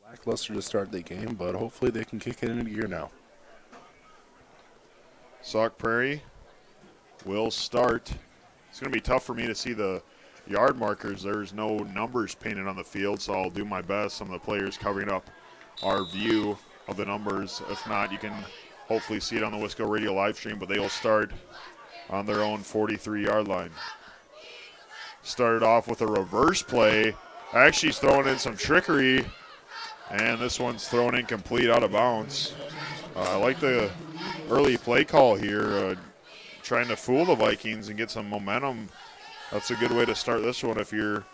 Lackluster to start the game, but hopefully they can kick it into gear now. Sauk Prairie will start. It's going to be tough for me to see the yard markers. There's no numbers painted on the field, so I'll do my best. Some of the players covering up our view of the numbers. If not, you can hopefully see it on the Wisco Radio live stream, but they will start on their own 43-yard line. Started off with a reverse play. Actually, he's throwing in some trickery, and this one's thrown incomplete out of bounds. I like the early play call here, trying to fool the Vikings and get some momentum. That's a good way to start this one if you're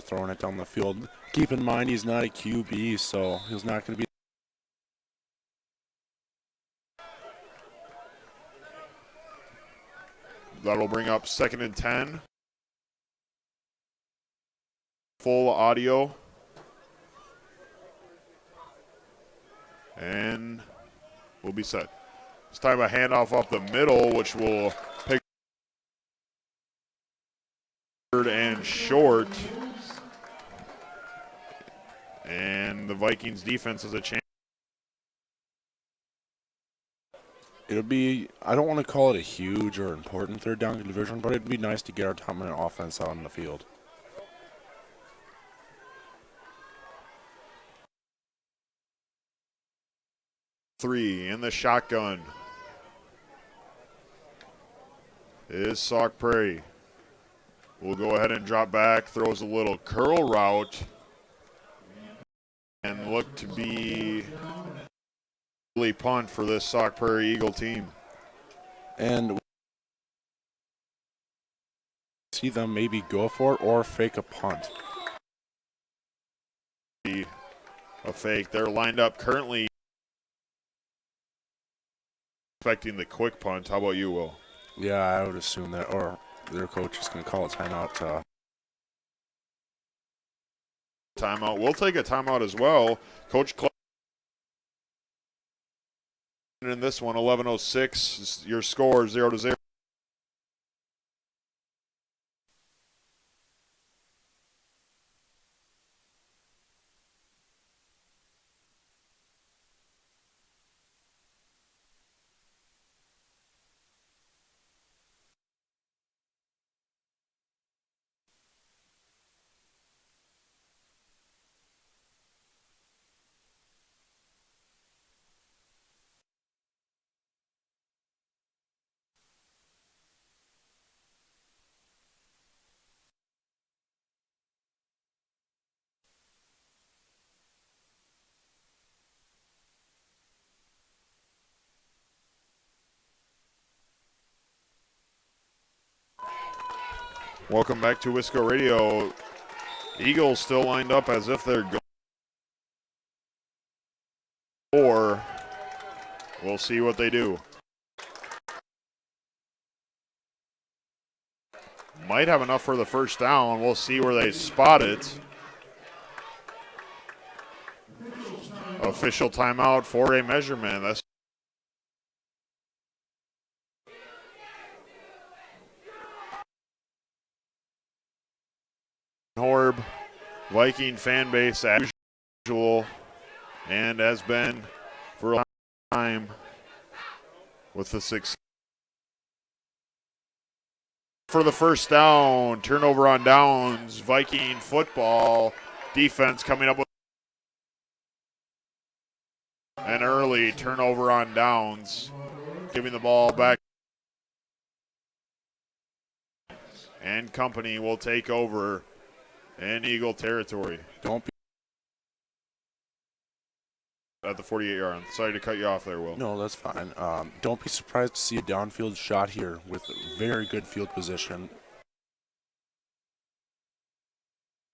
throwing it down the field. Keep in mind he's not a QB, so he's not going to be. That'll bring up 2nd and 10. Full audio. And we'll be set. It's time a handoff up the middle, which will pick third and short. And the Vikings defense has a chance. It'll be, I don't want to call it a huge or important third down conversion, but it'd be nice to get our dominant offense out on the field. Three in the shotgun is Sauk Prairie. We'll go ahead and drop back, throws a little curl route, and look to be really punt for this Sauk Prairie Eagle team. And see them maybe go for it or fake a punt. A fake. They're lined up currently expecting the quick punt. How about you, Will? Yeah, I would assume that, or their coach is going to call a timeout. Timeout. We'll take a timeout as well. Coach Clark in this one, 11:06. Your score 0-0. Welcome back to Wisco Radio. Eagles still lined up as if they're going. Or we'll see what they do. Might have enough for the first down. We'll see where they spot it. Official timeout for a measurement. That's Horeb Viking fan base as usual, and has been for a long time with the success. For the first down, turnover on downs, Viking football defense coming up with an early turnover on downs, giving the ball back. And company will take over in Eagle territory. Don't be at the 48-yard line. Sorry to cut you off there, Will. No, that's fine. Don't be surprised to see a downfield shot here with very good field position.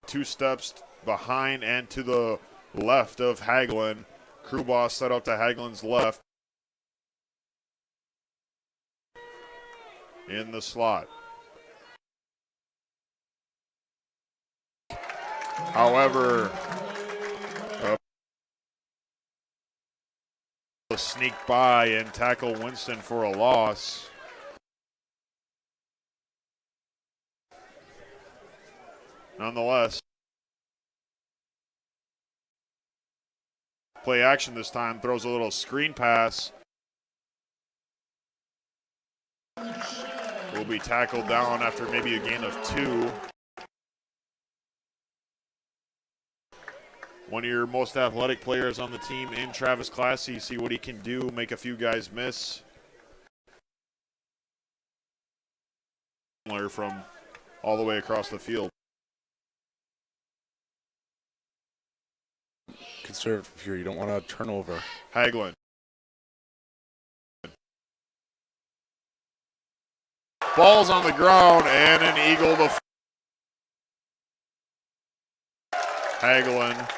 2 steps behind and to the left of Hagelin. Crew boss set up to Hagelin's left in the slot. However, sneak by and tackle Winston for a loss. Nonetheless, Play action this time, throws a little screen pass. Will be tackled down after maybe a gain of 2. One of your most athletic players on the team in Travis Classy. See what he can do, make a few guys miss. From all the way across the field. Conservative here. You don't want a turnover. Hagelin. Ball's on the ground and an eagle to Hagelin.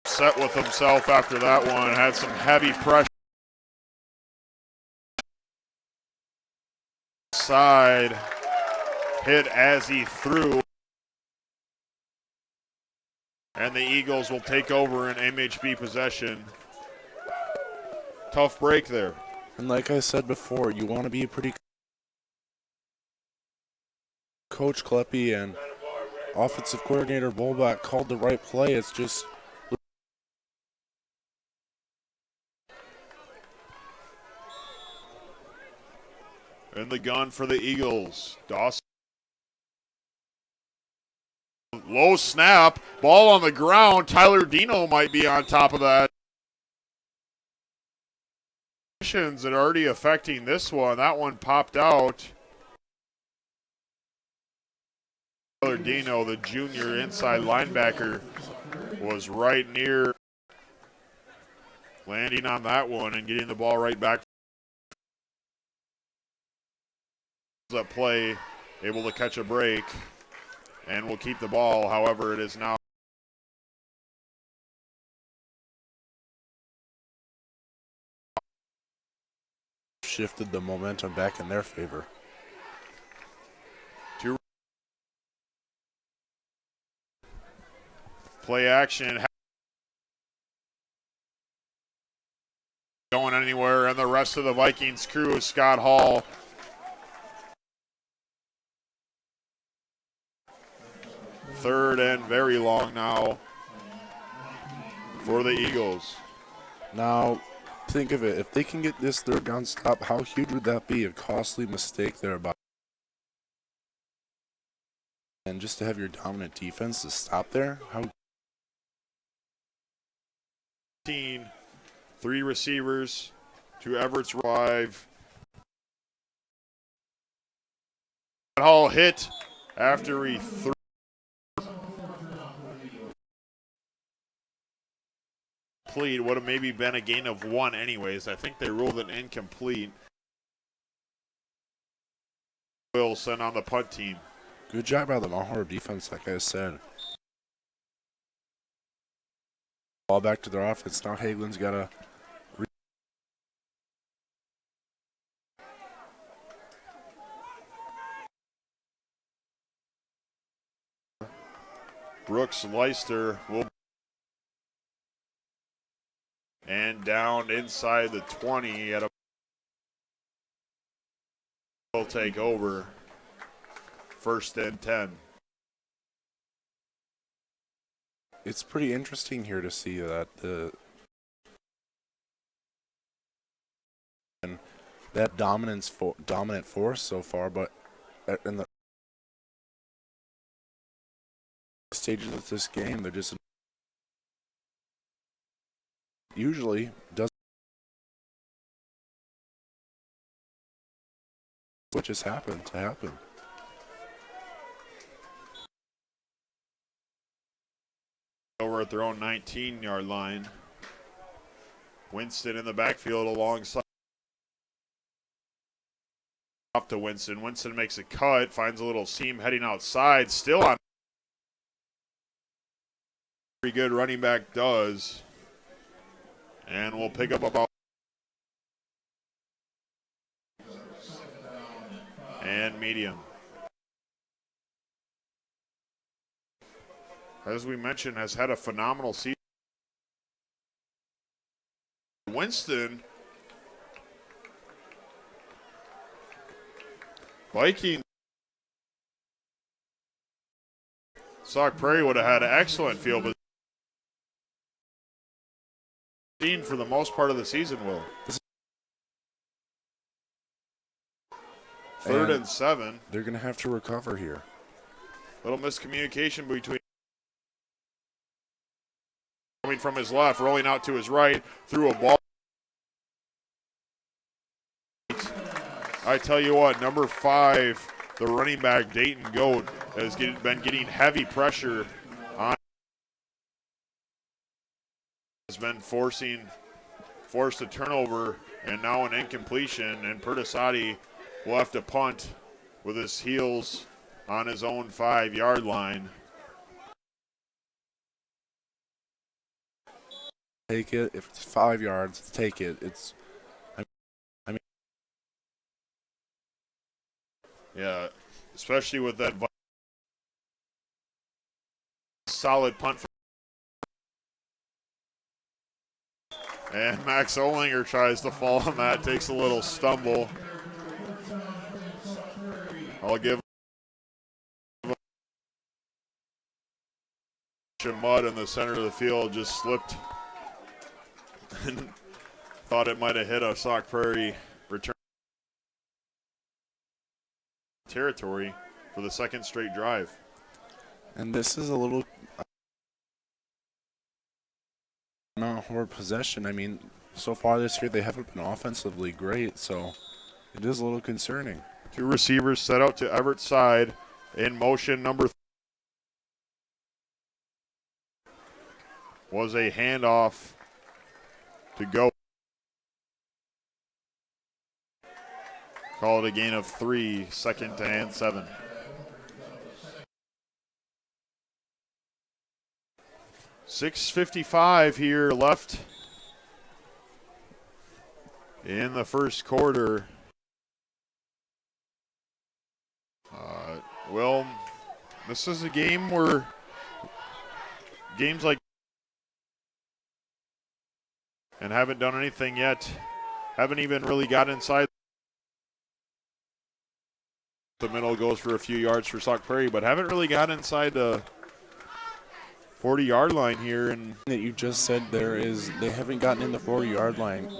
Set with himself after that one. Had some heavy pressure. Side. Hit as he threw. And the Eagles will take over in MHB possession. Tough break there. And like I said before, you want to be pretty. Coach Kleppe and offensive coordinator Bolbach called the right play. It's just. In the gun for the Eagles. Dawson. Low snap. Ball on the ground. Tyler Dino might be on top of that. That are already affecting this one. That one popped out. Tyler Dino, the junior inside linebacker, was right near landing on that one and getting the ball right back. That play, able to catch a break, and will keep the ball. However, it is now shifted the momentum back in their favor. Play action. Going anywhere, and the rest of the Vikings crew is Scott Hall. Third and very long now for the Eagles. Now, think of it. If they can get this third down stop, how huge would that be? A costly mistake there by. And just to have your dominant defense to stop there, how. 3 receivers to Everett's drive. Hall hit after he threw. Would have maybe been a gain of 1 anyways. I think they ruled it incomplete. Wilson on the punt team. Good job by the Mount Horeb defense, like I said. Ball back to their offense. Now Hagelin's got to. Brooks Leister will. And down inside the 20 at a. Will take over. 1st and 10. It's pretty interesting here to see that that dominant force so far, but in the stages of this game, they're just usually doesn't, what just happened to happen. Over at their own 19-yard line. Winston in the backfield alongside. Up to Winston. Winston makes a cut, finds a little seam heading outside. Still on. Pretty good running back does. And we'll pick up about. And medium. As we mentioned, has had a phenomenal season. Winston. Vikings. Sauk Prairie would have had an excellent field for the most part of the season, Will. Third and 7. They're going to have to recover here. Little miscommunication between coming from his left, rolling out to his right, threw a ball. I tell you what, number 5, the running back, Dayton Goat, has been getting heavy pressure on. Has been forced a turnover and now an incompletion, and Perdasati will have to punt with his heels on his own 5-yard line. Take it. If it's 5 yards, take it. Yeah, especially with that solid punt. And Max Olinger tries to fall on that, takes a little stumble. I'll give mud in the center of the field, just slipped and thought it might have hit a Sauk Prairie return territory for the second straight drive. And this is a little Mount Horeb possession. I mean, so far this year they haven't been offensively great, so it is a little concerning. 2 receivers set out to Everett's side. In motion, number 3 was a handoff to go. Call it a gain of 3, second and 7. .6:55 here left in the first quarter. Well, this is a game where games like and haven't done anything yet, haven't even really got inside. The middle goes for a few yards for Sauk Prairie, but haven't really got inside the 40-yard line here. And that you just said they haven't gotten in the 40-yard line.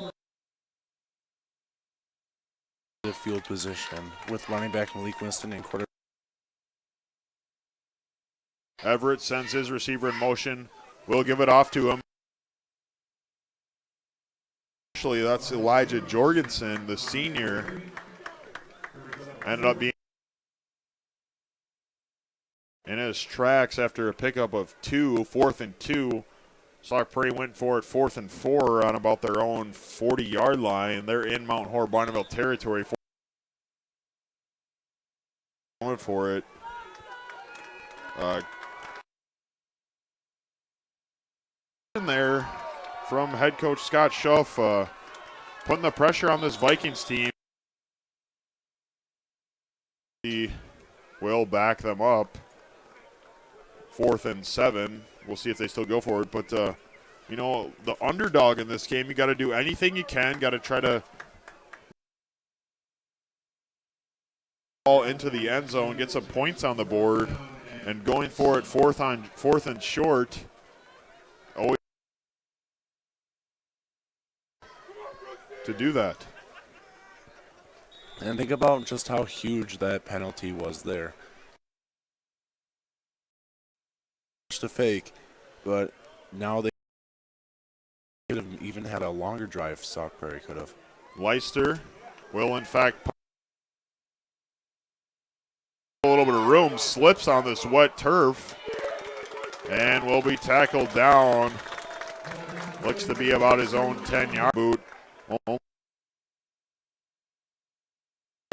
The field position with running back Malik Winston and quarterback. Everett sends his receiver in motion. Will give it off to him. Actually, that's Elijah Jorgensen, the senior. Ended up being in his tracks after a pickup of 2, 4th and 2. Sauk Prairie went for it 4th and 4 on about their own 40-yard line. They're in Mount Horeb Barneveld territory. Going for it. In there from head coach Scott Schuff, putting the pressure on this Vikings team. He will back them up. 4th and 7. We'll see if they still go for it. But, you know, the underdog in this game, you got to do anything you can. Got to try to ball into the end zone, get some points on the board, and going for it 4th and short. Always to do that. And think about just how huge that penalty was there. To fake, but now they could have even had a longer drive. Sauk Prairie could have. Leister will in fact a little bit of room, slips on this wet turf, and will be tackled down. Looks to be about his own 10-yard boot. I'd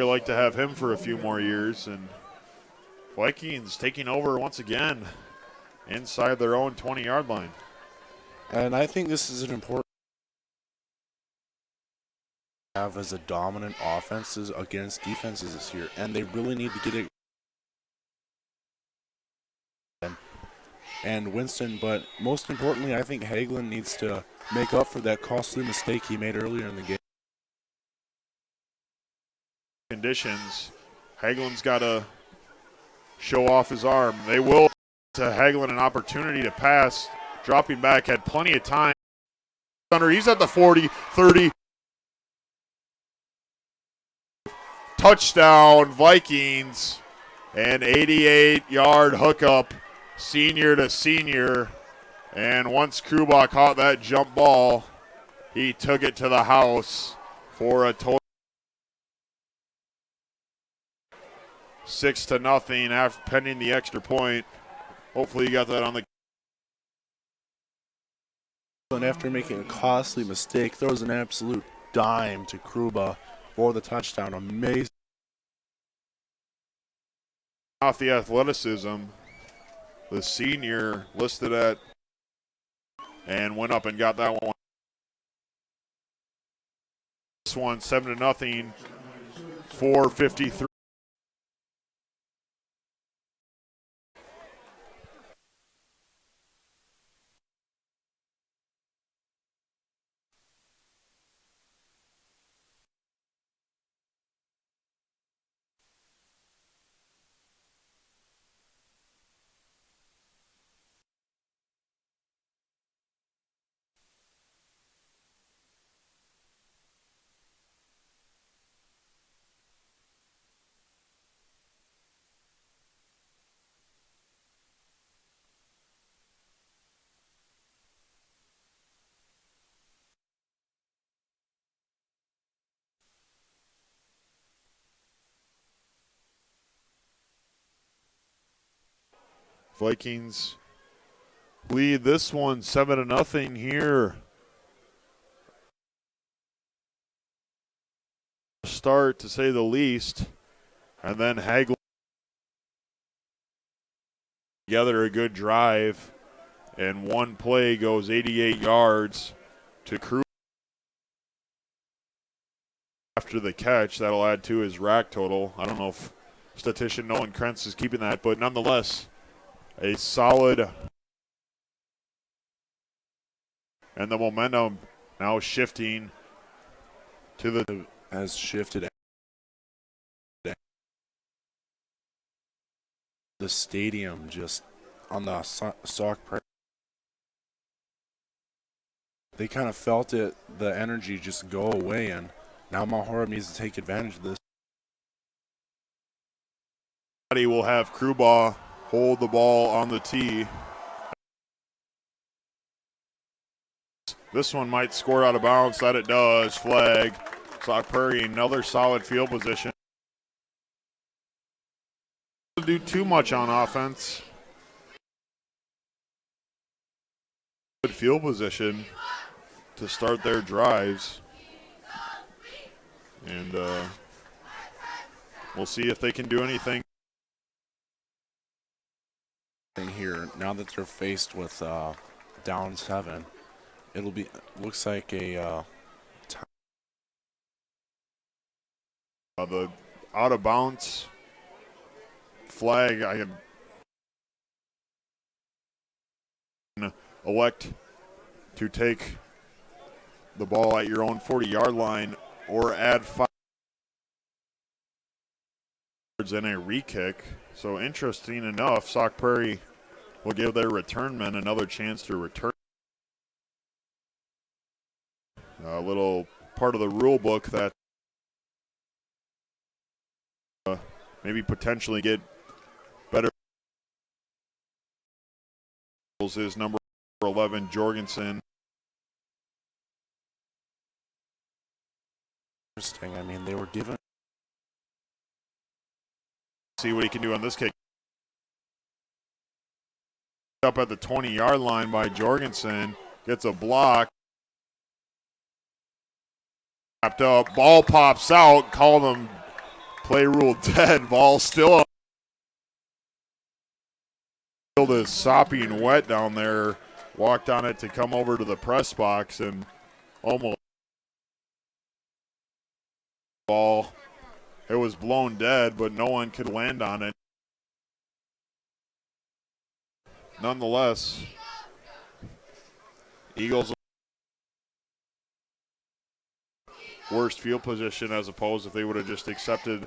like to have him for a few more years, and Vikings taking over once again inside their own 20-yard line. And I think this is an important have as a dominant offenses against defenses this year, and they really need to get it. And Winston, but most importantly, I think Hagelin needs to make up for that costly mistake he made earlier in the game. Conditions, Hagelin's got to show off his arm. They will to Hagelin an opportunity to pass, dropping back, had plenty of time. He's at the 40, 30. Touchdown, Vikings. An 88-yard hookup, senior to senior. And once Kruba caught that jump ball, he took it to the house for a total 6-0 after pending the extra point. Hopefully you got that on the. And after making a costly mistake, throws an absolute dime to Kruba for the touchdown. Amazing. Off the athleticism, the senior listed at and went up and got that one. This one 7-0, 4:53. Vikings lead this one 7-0 here. Start to say the least, and then Hagel together a good drive, and one play goes 88 yards to Crew after the catch. That'll add to his rack total. I don't know if statistician Nolan Krentz is keeping that, but nonetheless, a solid, and the momentum now shifting to the Has shifted the stadium just on the Sauk Prairie. They kind of felt it, the energy just go away, and now Mount Horeb needs to take advantage of this. will have Kruba hold the ball on the tee. This one might score out of bounds. That it does. Flag. Sauk Prairie, another solid field position. Doesn't do too much on offense. Good field position to start their drives. And we'll see if they can do anything Here, now that they're faced with down 7, it'll be looks like a the out of bounds flag. I can elect to take the ball at your own 40-yard line or add 5 yards in a re-kick. So interesting enough, Sauk Prairie will give their return men another chance to return. A little part of the rule book that maybe potentially get better is number 11, Jorgensen. interesting. I mean, they were given. See what he can do on this kick. Up at the 20-yard line by Jorgensen. Gets a block. Wrapped up. Ball pops out. Call them play rule dead. Ball still up. Field is sopping wet down there. Walked on it to come over to the press box and almost ball. It was blown dead, but no one could land on it. Nonetheless, Eagles worst field position as opposed if they would have just accepted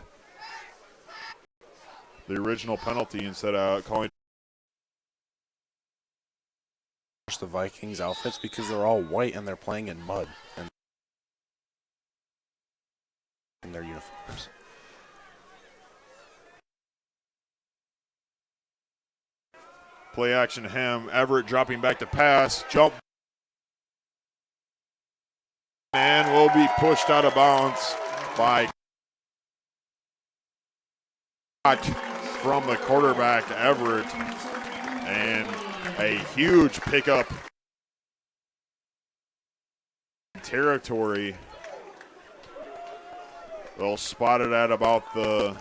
the original penalty instead of calling the Vikings outfits because they're all white and they're playing in mud and in their uniforms. Play action to him. Everett dropping back to pass. Jump. And will be pushed out of bounds by from the quarterback, Everett. And a huge pickup territory. They'll spot it at about the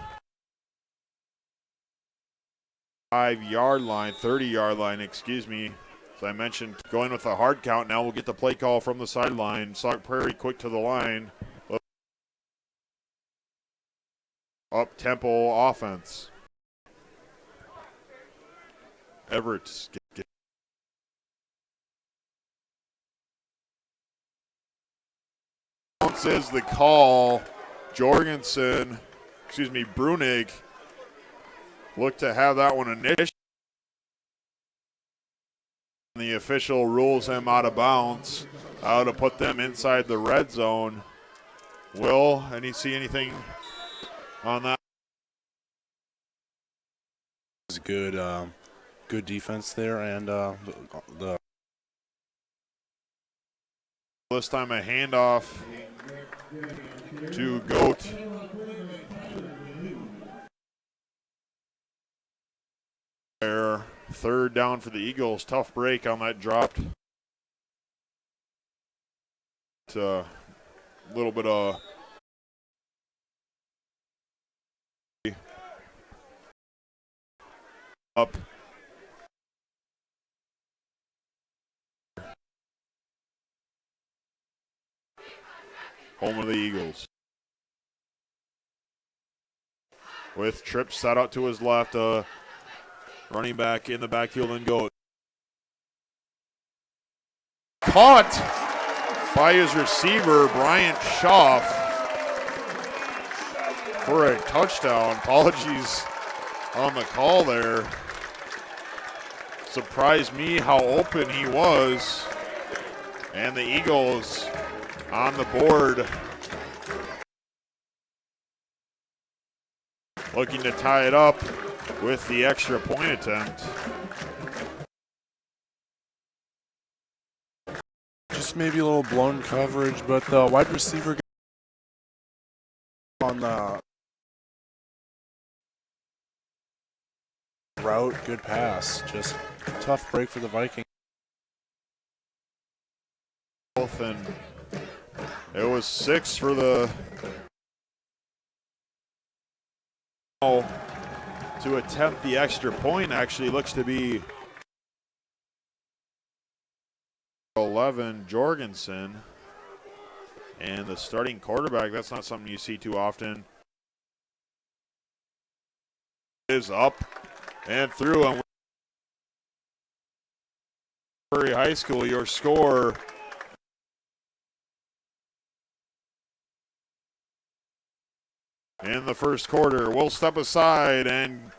5-yard line, 30-yard line, excuse me. As I mentioned, going with a hard count. Now we'll get the play call from the sideline. Sauk Prairie quick to the line. Up-tempo offense. Everett is the call. Brunig looked to have that one initially. The official rules him out of bounds, to put them inside the red zone. Will, any see anything on that? It's good, good defense there, and the this time a handoff to Goat. There, third down for the Eagles. Tough break on that dropped. It's a little bit of up. Home of the Eagles. With Tripp set out to his left, running back in the backfield and Goat. Caught by his receiver, Bryant Schaff, for a touchdown. Apologies on the call there. Surprised me how open he was. And the Eagles on the board, looking to tie it up with the extra point attempt. just maybe a little blown coverage, but the wide receiver on the route, good pass. Just tough break for the Vikings. And it was 6 for the to attempt the extra point. Actually looks to be 11, Jorgensen. And the starting quarterback, that's not something you see too often, is up and through. And Prairie High School, your score in the first quarter. We'll step aside and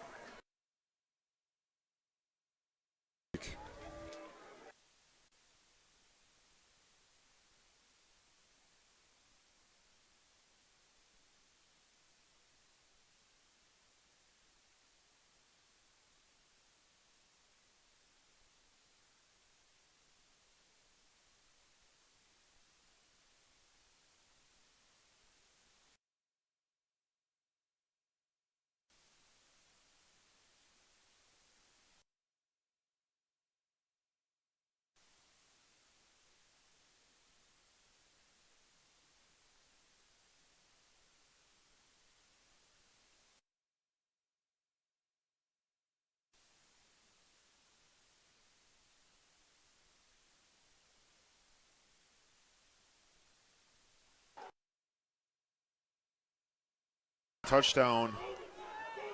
touchdown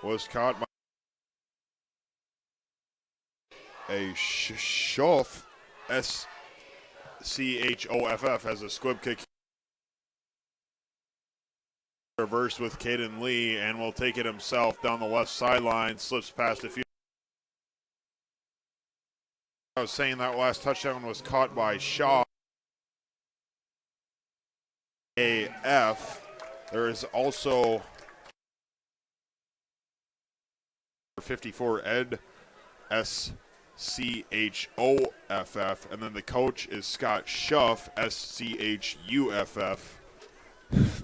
was caught by a Schoff, S-C-H-O-F-F, as a squib kick. Reversed with Caden Lee and will take it himself down the left sideline, slips past a few. I was saying that last touchdown was caught by Shaw. AF. There is also 54 Ed SCHOFF, and then the coach is Scott Schuff, SCHUFF.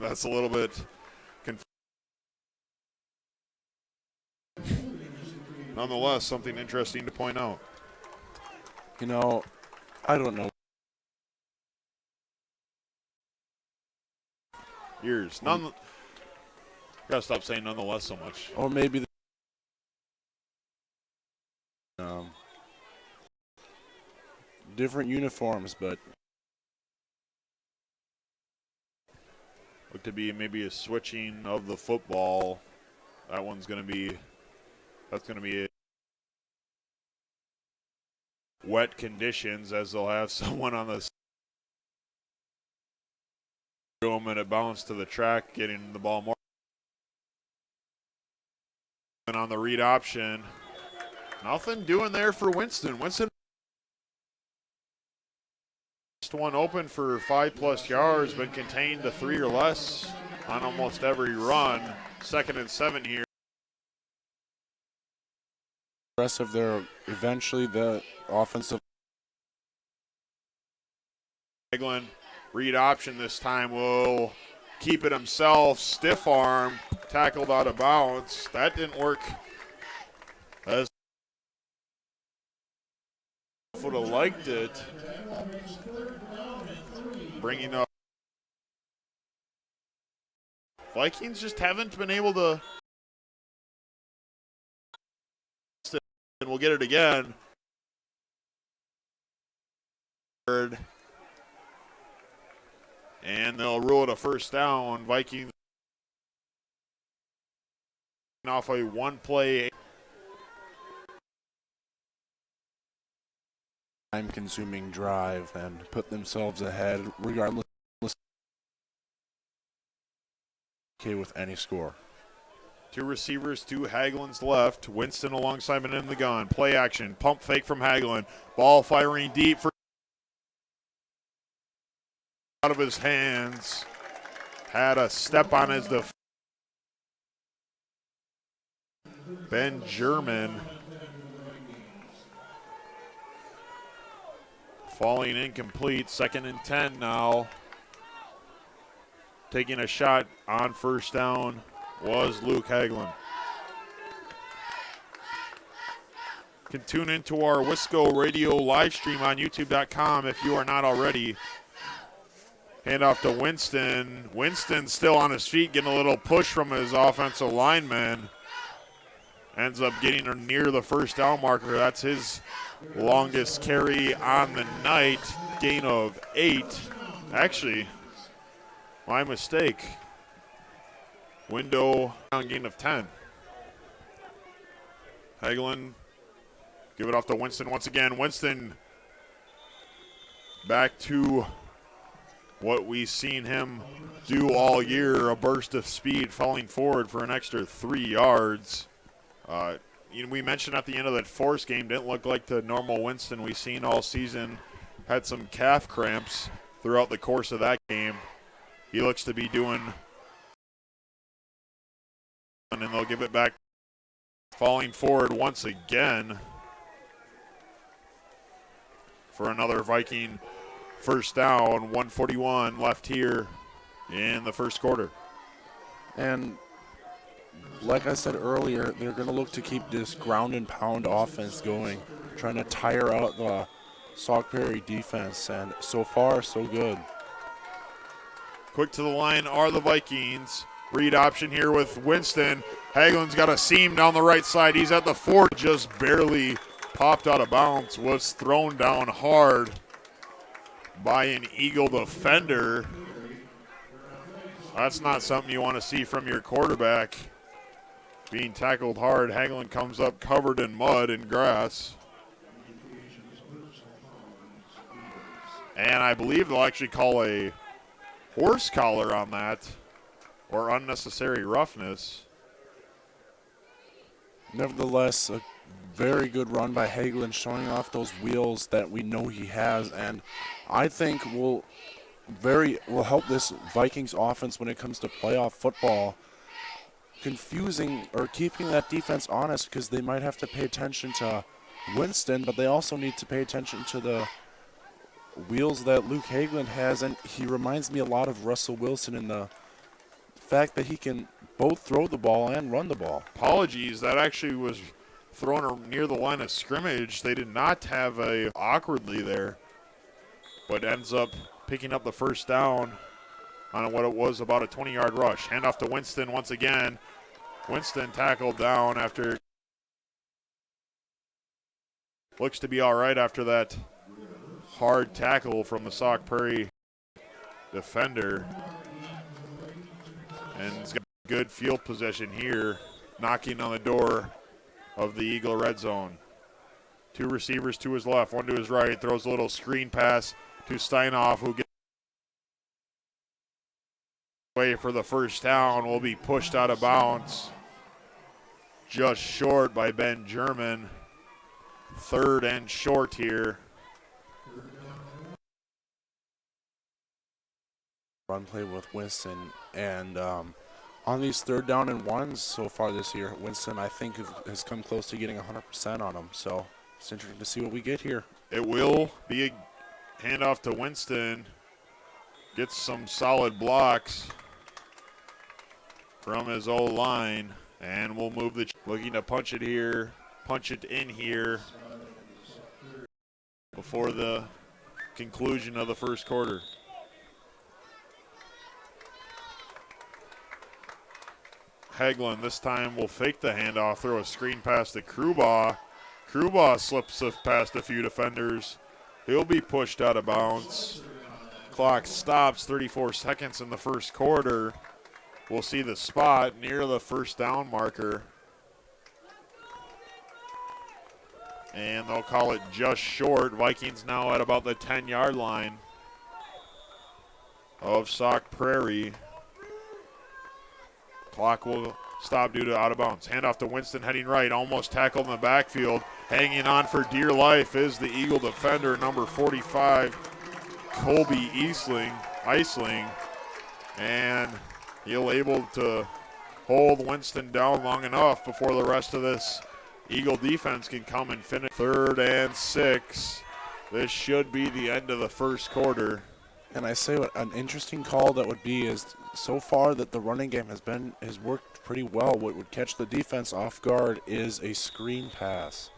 That's a little bit confusing. Nonetheless, something interesting to point out. You know, I don't know. Years. Gotta stop saying nonetheless so much. Or maybe different uniforms, but Look to be maybe a switching of the football. That's gonna be wet conditions, as they'll have someone on the room and it bounced to the track, getting the ball more. And on the read option, nothing doing there for Winston. Winston one open for 5+ yards, been contained to 3 or less on almost every run. 2nd and 7 here. the rest of their eventually the offensive. Hagelin, read option this time, will keep it himself. Stiff arm, tackled out of bounds. That didn't work. As would have liked it. Bringing up. Vikings just haven't been able to. And we'll get it again. And they'll rule it a first down. Vikings off a one-play. Time-consuming drive and put themselves ahead, regardless. Okay, with any score. 2 receivers to Hagelin's left. Winston alongside him in the gun. Play action. Pump fake from Hagelin. Ball firing deep for out of his hands. Had a step on his Ben German. Falling incomplete. 2nd and 10 now. Taking a shot on first down was Luke Hagelin. You can tune into our Wisco Radio live stream on YouTube.com if you are not already. Hand off to Winston. Winston still on his feet, getting a little push from his offensive lineman. Ends up getting near the first down marker. That's his longest carry on the night. Gain of 8. Actually, my mistake. Window down, gain of 10. Hagelin, give it off to Winston once again. Winston back to what we've seen him do all year, a burst of speed, falling forward for an extra 3 yards. We mentioned at the end of that Force game, didn't look like the normal Winston we've seen all season. Had some calf cramps throughout the course of that game. He looks to be doing, and then they'll give it back, falling forward once again for another Viking first down. 1:41 left here in the first quarter. And like I said earlier, they're going to look to keep this ground and pound offense going, trying to tire out the Sauk Prairie defense, and so far, so good. Quick to the line are the Vikings. Read option here with Winston. Hagelin's got a seam down the right side. He's at the 4, just barely popped out of bounds. Was thrown down hard by an Eagle defender. That's not something you want to see from your quarterback. Being tackled hard. Hagelin comes up covered in mud and grass. And I believe they'll actually call a horse collar on that, or unnecessary roughness. Nevertheless, Very good run by Hagelin, showing off those wheels that we know he has, and I think will help this Vikings offense when it comes to playoff football. Confusing or keeping that defense honest, because they might have to pay attention to Winston, but they also need to pay attention to the wheels that Luke Hagelin has, and he reminds me a lot of Russell Wilson in the fact that he can both throw the ball and run the ball. Apologies, that actually was thrown near the line of scrimmage. They did not have a awkwardly there, but ends up picking up the first down on what it was about a 20-yard rush. Handoff to Winston once again. Winston tackled down after. Looks to be all right after that hard tackle from the Sauk Prairie defender. And he's got good field position here, knocking on the door of the Eagle red zone. Two receivers to his left, one to his right, throws a little screen pass to Steinhoff, who gets away for the first down, will be pushed out of bounds. Just short by Ben German. Third and short here. Run play with Winston, and on these 3rd down and ones so far this year, Winston, I think, has come close to getting 100% on them. So it's interesting to see what we get here. It will be a handoff to Winston. Gets some solid blocks from his O-line, and we'll move looking to punch it in here before the conclusion of the first quarter. Hagelin this time will fake the handoff, throw a screen pass to Krubaugh. Krubaugh slips past a few defenders. He'll be pushed out of bounds. Clock stops, 34 seconds in the first quarter. We'll see the spot near the first down marker. And they'll call it just short. Vikings now at about the 10-yard line of Sauk Prairie. Clock will stop due to out of bounds. Handoff to Winston heading right, almost tackled in the backfield. Hanging on for dear life is the Eagle defender, number 45, Colby Eisling. And he'll able to hold Winston down long enough before the rest of this Eagle defense can come and finish. 3rd and 6. This should be the end of the first quarter. And I say what an interesting call that would be is so far that the running game has worked pretty well. What would catch the defense off guard is a screen pass.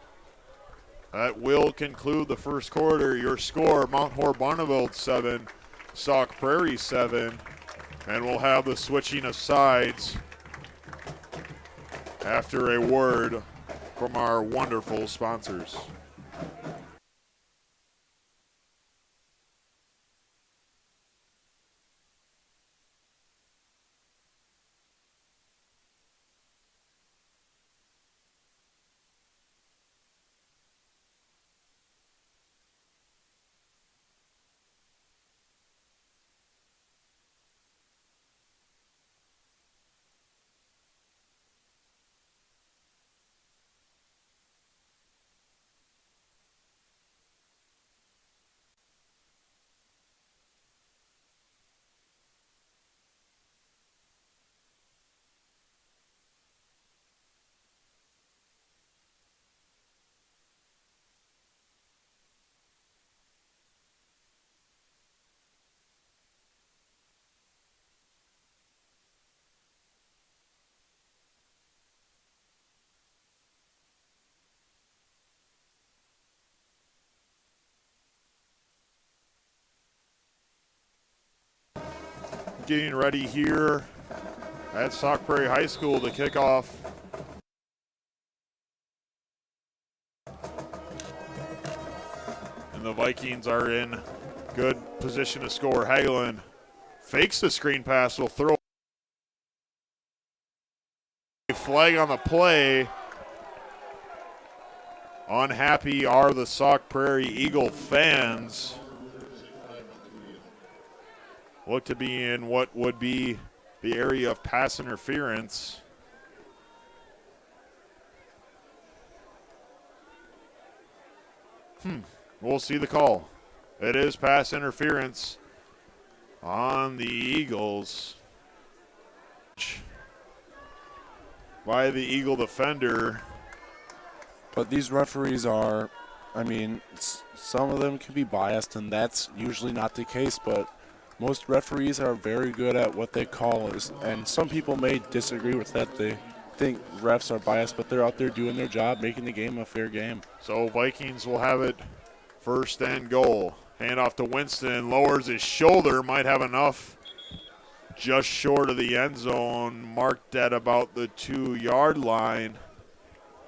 That will conclude the first quarter. Your score, Mount Horeb Barneveld 7, Sauk Prairie 7. And we'll have the switching of sides after a word from our wonderful sponsors. Getting ready here at Sauk Prairie High School to kick off and the Vikings are in good position to score. Hagelin fakes the screen pass, will throw a flag on the play. Unhappy are the Sauk Prairie Eagle fans. Look to be in what would be the area of pass interference. We'll see the call. It is pass interference on the Eagles by the Eagle defender. But these referees are, I mean, some of them can be biased, and that's usually not the case, but most referees are very good at what they call, and some people may disagree with that. They think refs are biased, but they're out there doing their job, making the game a fair game. So Vikings will have it first and goal. Hand off to Winston, lowers his shoulder, might have enough. Just short of the end zone, marked at about the 2-yard line.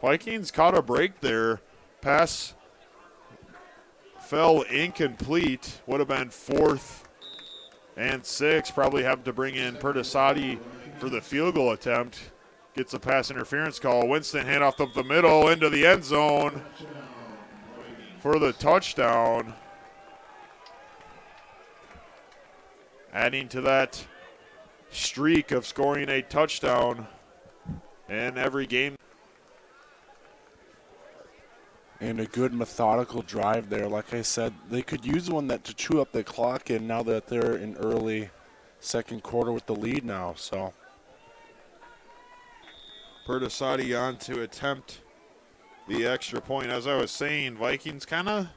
Vikings caught a break there. Pass fell incomplete. Would have been 4th and 6. Probably have to bring in Pertasati for the field goal attempt. Gets a pass interference call. Winston handoff up the middle into the end zone for the touchdown. Adding to that streak of scoring a touchdown in every game. And a good methodical drive there. Like I said, they could use one to chew up the clock, and now that they're in early second quarter with the lead now. So Pertasati on to attempt the extra point. As I was saying, Vikings kind of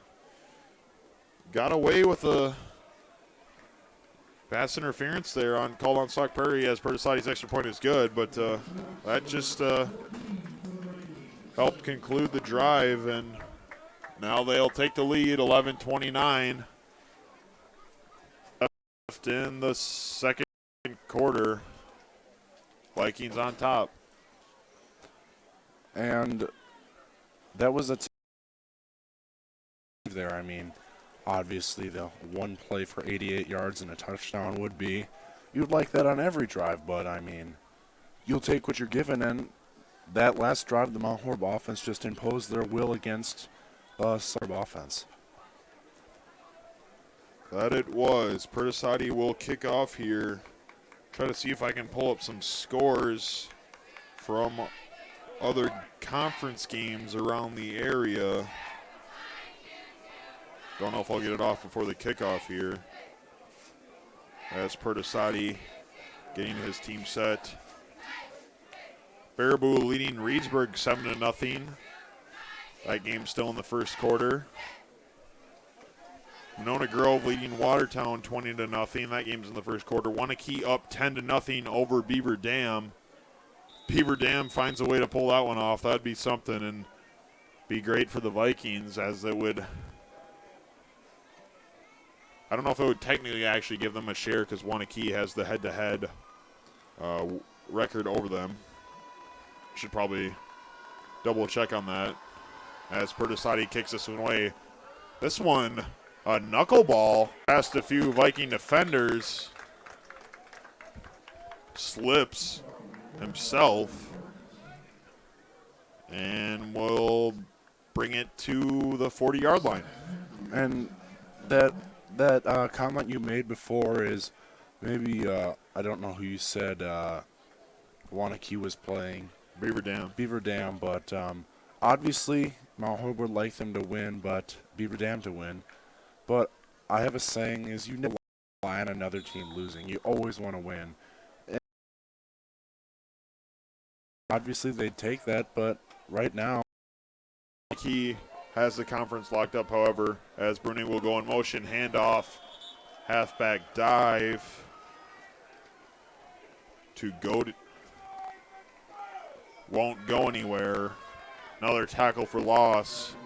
got away with a pass interference there called on Sauk Prairie, as Pertasati's extra point is good, but that just helped conclude the drive, and now they'll take the lead, 11-29 left in the second quarter. Vikings on top. And that was a there. I mean, obviously the one play for 88 yards and a touchdown would be, you'd like that on every drive, but I mean, you'll take what you're given, and that last drive, the Mount Horeb offense just imposed their will against the Sauk offense. That it was. Pertasati will kick off here. Try to see if I can pull up some scores from other conference games around the area. Don't know if I'll get it off before the kickoff here. As Pertasati getting his team set. Baraboo leading Reedsburg 7-0. That game's still in the first quarter. Monona Grove leading Watertown 20-0. That game's in the first quarter. Wanakee up 10-0 over Beaver Dam. Beaver Dam finds a way to pull that one off. That'd be something and be great for the Vikings, as it would. I don't know if it would technically actually give them a share, because Wanakee has the head-to-head record over them. Should probably double check on that, as Pertasati kicks this one away. This one, a knuckleball past a few Viking defenders. Slips himself and will bring it to the 40-yard line. And that comment you made before is maybe, I don't know who you said Wanakee was playing. Beaver Dam, but obviously Mount Horeb would like them to win, but Beaver Dam to win. But I have a saying is, you never rely on another team losing. You always want to win. And obviously they'd take that, but right now He has the conference locked up, however, as Bruni will go in motion, handoff, halfback dive to go to. Won't go anywhere. Another tackle for loss.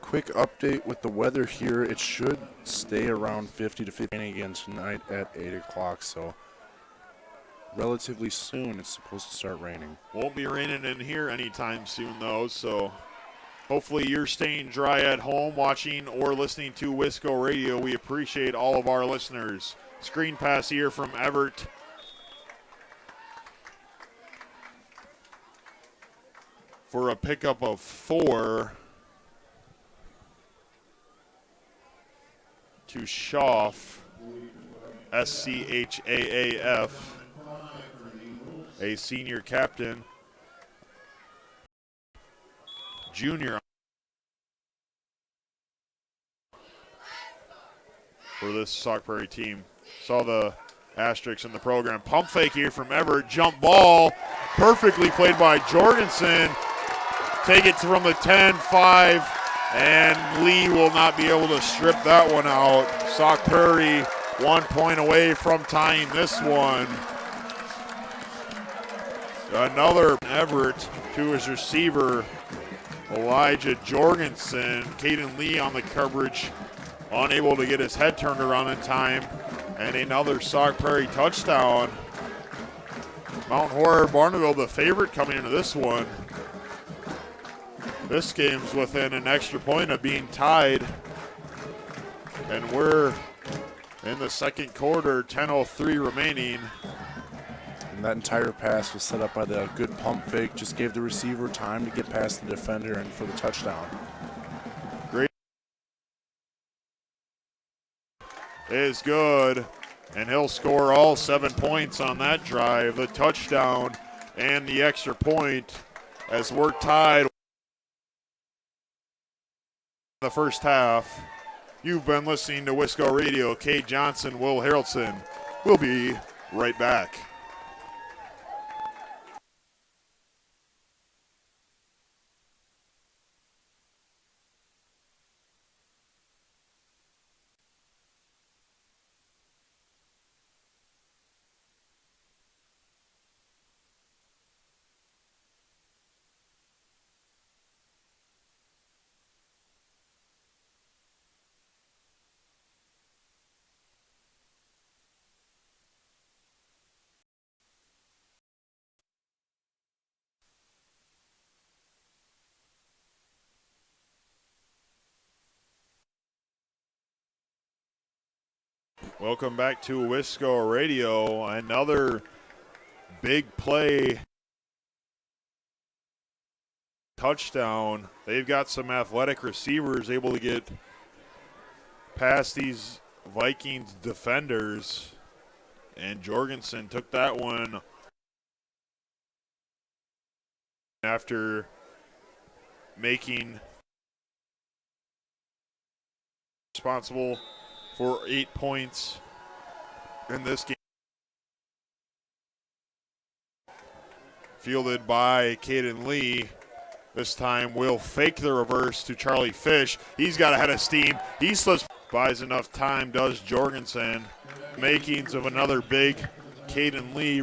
quick update with the weather here. It should stay around 50 to 50 again tonight at 8 o'clock, so relatively soon it's supposed to start raining. Won't be raining in here anytime soon, though, so hopefully you're staying dry at home, watching or listening to Wisco Radio. We appreciate all of our listeners. Screen pass here from Everett. For a pickup of 4 to Schaaf, S-C-H-A-A-F, a senior captain, junior for this Sauk Prairie team. Saw the asterisks in the program. Pump fake here from Everett. Jump ball. Perfectly played by Jorgensen. Take it from the 10-5, and Lee will not be able to strip that one out. Sauk Prairie 1 point away from tying this one. Another Everett to his receiver, Elijah Jorgensen. Caden Lee on the coverage, unable to get his head turned around in time. And another Sauk Prairie touchdown. Mount Horeb Barneveld the favorite coming into this one. This game's within an extra point of being tied. And we're in the second quarter, 10:03 remaining. And that entire pass was set up by the good pump fake, just gave the receiver time to get past the defender and for the touchdown. Great. Is good, and he'll score all 7 points on that drive, the touchdown and the extra point, as we're tied in the first half. You've been listening to Wisco Radio. Kate Johnson, Will Harrelson. We'll be right back. Welcome back to Wisco Radio. Another big play. Touchdown. They've got some athletic receivers able to get past these Vikings defenders. And Jorgensen took that one after making responsible for 8 points in this game. Fielded by Caden Lee. This time will fake the reverse to Charlie Fish. He's got a head of steam. He slips, buys enough time, does Jorgensen. Makings of another big Caden Lee.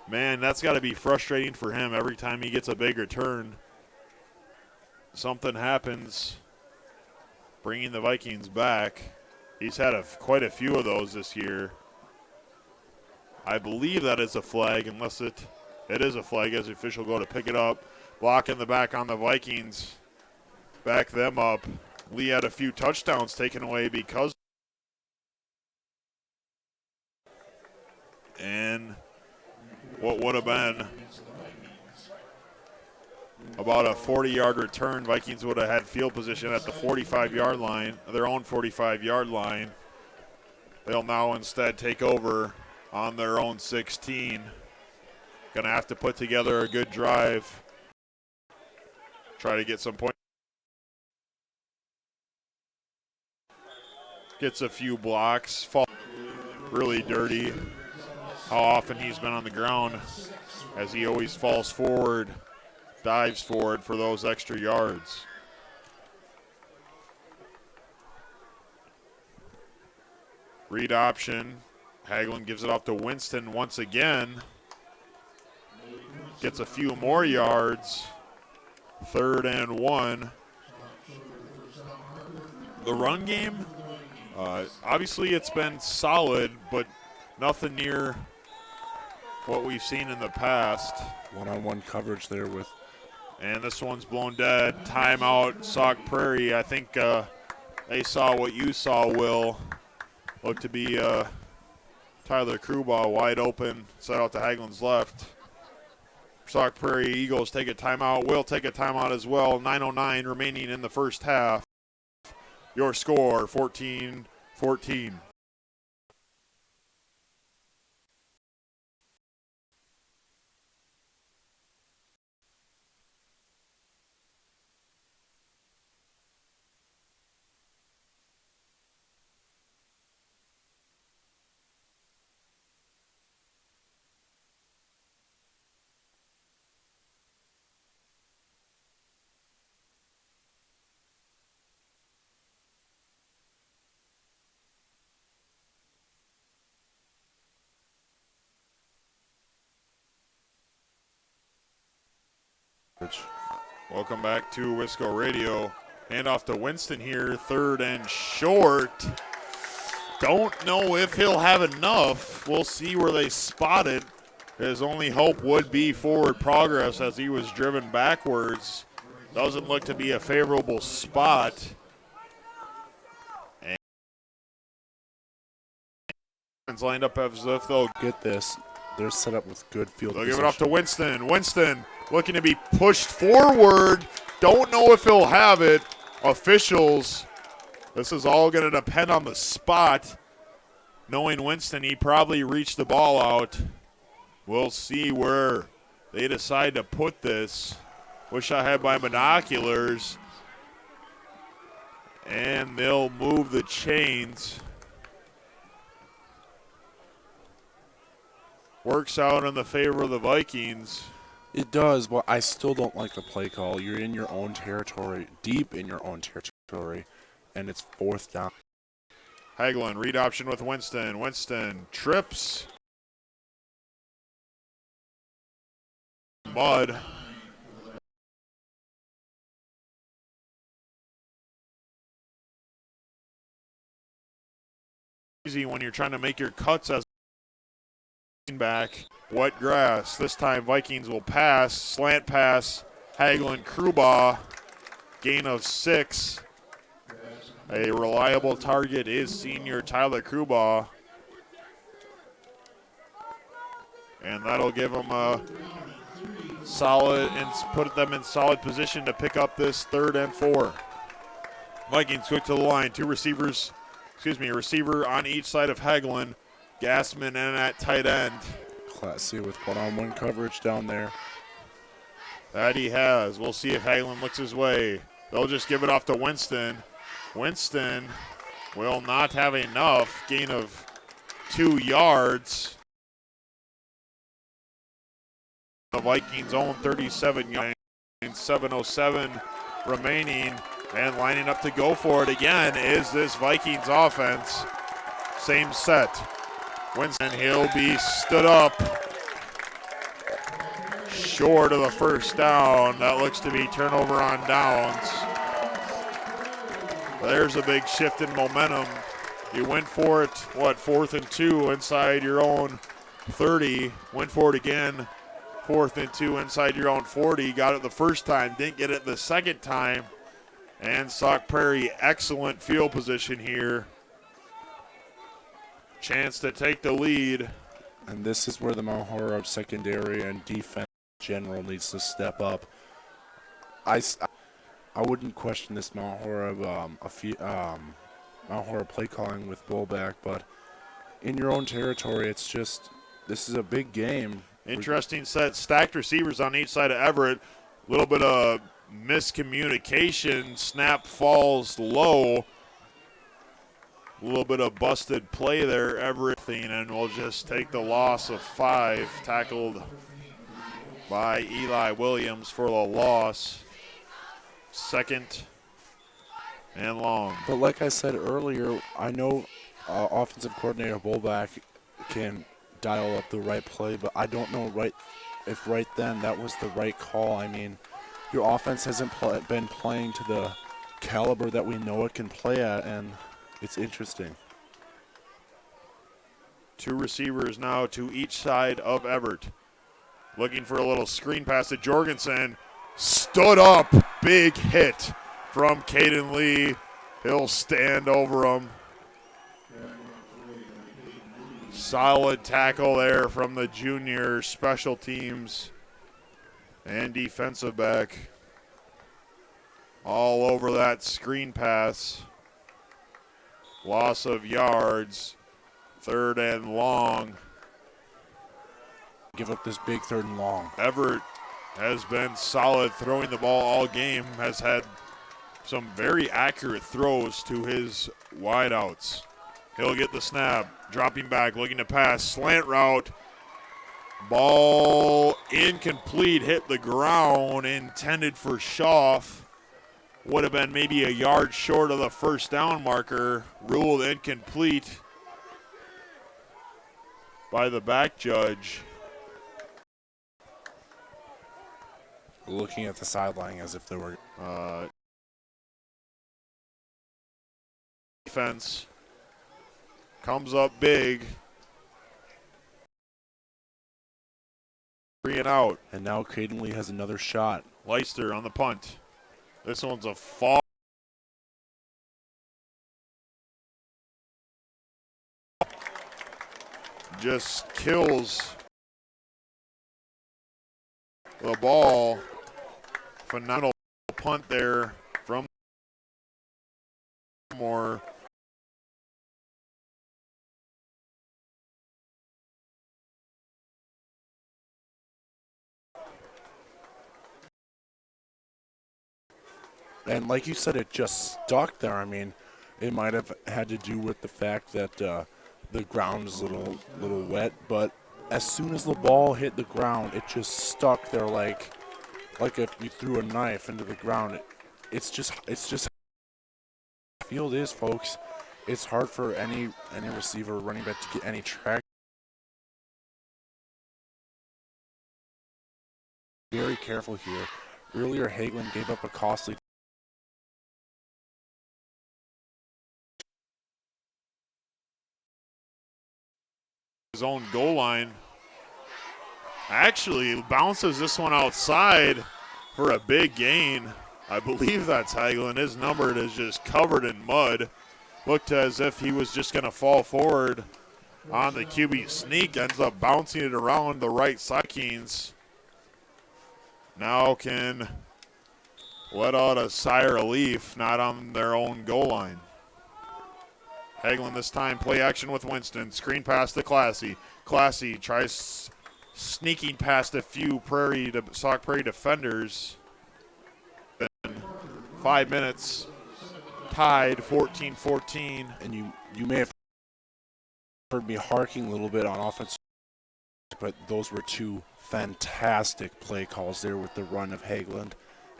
Man, that's got to be frustrating for him every time he gets a big return. Something happens, bringing the Vikings back. He's had quite a few of those this year. I believe that is a flag, unless it is a flag, as the official go to pick it up. Block in the back on the Vikings. Back them up. Lee had a few touchdowns taken away because. And what would have been about a 40-yard return, Vikings would have had field position at the 45-yard line, their own 45-yard line. They'll now instead take over on their own 16. Going to have to put together a good drive. Try to get some points. Gets a few blocks. Fall really dirty. How often he's been on the ground, as he always falls forward, dives forward for those extra yards. Read option. Hagelin gives it off to Winston once again. Gets a few more yards. 3rd and 1. The run game, obviously it's been solid, but nothing near what we've seen in the past. One-on-one coverage there with. And this one's blown dead. Timeout, Sauk Prairie. I think they saw what you saw, Will. Looked to be Tyler Krubaugh wide open, set out to Hagelin's left. Sauk Prairie Eagles take a timeout. Will take a timeout as well. 9:09 remaining in the first half. Your score, 14-14. Welcome back to Wisco Radio. Hand off to Winston here, 3rd and short. Don't know if he'll have enough. We'll see where they spot it. His only hope would be forward progress as he was driven backwards. Doesn't look to be a favorable spot. And lined up as if they'll Get this. They're set up with good field They'll position. give it off to Winston. Winston looking to be pushed forward. Don't know if he'll have it. Officials, this is all going to depend on the spot. Knowing Winston, he probably reached the ball out. We'll see where they decide to put this. Wish I had my binoculars. And they'll move the chains. Works out in the favor of the Vikings. It does, but I still don't like the play call. You're in your own territory, deep in your own territory, and it's 4th down. Hagelin, read option with Winston. Winston trips. Mud. Easy when you're trying to make your cuts as back. Wet grass. This time Vikings will pass. Slant pass. Hagelin, Krubaugh. Gain of 6. A reliable target is senior Tyler Krubaugh. And that'll give them a solid and put them in solid position to pick up this 3rd and 4. Vikings quick to the line. A receiver on each side of Hagelin. Gassman and at tight end. Classy with one-on-one coverage down there. That he has. We'll see if Hagelin looks his way. They'll just give it off to Winston. Winston will not have enough. Gain of 2 yards. The Vikings own 37 yards. 7:07 remaining. And lining up to go for it again is this Vikings offense. Same set. Winston, he'll be stood up. Short of the 1st down. That looks to be turnover on downs. There's a big shift in momentum. You went for it, 4th and 2 inside your own 30. Went for it again, 4th and 2 inside your own 40. Got it the first time, didn't get it the second time. And Sauk Prairie, excellent field position here. Chance to take the lead. And this is where the Mount Horeb secondary and defense in general needs to step up. I wouldn't question this Mount Horeb Mount Horeb play calling with Bullback, but in your own territory, it's just this is a big game. Interesting set. Stacked receivers on each side of Everett. A little bit of miscommunication. Snap falls low. A little bit of busted play there, everything, and we'll just take the loss of 5, tackled by Eli Williams for the loss. 2nd and long. But like I said earlier, I know offensive coordinator Bullback can dial up the right play, but I don't know if right then that was the right call. I mean, your offense hasn't been playing to the caliber that we know it can play at, and it's interesting. 2 receivers now to each side of Everett. Looking for a little screen pass to Jorgensen. Stood up. Big hit from Caden Lee. He'll stand over him. Solid tackle there from the junior special teams and defensive back. All over that screen pass. Loss of yards. 3rd and long. Give up this big 3rd and long. Everett has been solid throwing the ball all game, has had some very accurate throws to his wideouts. He'll get the snap, dropping back, looking to pass, slant route. Ball incomplete, hit the ground, intended for Schaff. Would have been maybe a yard short of the 1st down marker, ruled incomplete by the back judge. looking at the sideline as if they were. Defense comes up big. 3 and out. And now Caden Lee has another shot. Leister on the punt. This one's a fall. Just kills the ball. Phenomenal punt there from Moore. And like you said, it just stuck there. I mean, it might have had to do with the fact that the ground is a little wet, but as soon as the ball hit the ground, it just stuck there like if you threw a knife into the ground. It's just field is, folks. It's hard for any receiver, running back to get any track. Very careful here. Earlier, Hagelin gave up a costly. His own goal line. Actually bounces this one outside for a big gain. I believe that's Hagelin. His number is just covered in mud. Looked as if he was just going to fall forward on the QB sneak. Ends up bouncing it around the right side. Vikings now can let out a sigh of relief, not on their own goal line. Hagelin this time, play action with Winston. Screen pass to Classy. Classy tries sneaking past a few Sauk Prairie defenders. Then 5 minutes, tied 14-14. And you may have heard me harking a little bit on offense, but those were two fantastic play calls there with the run of Hagelin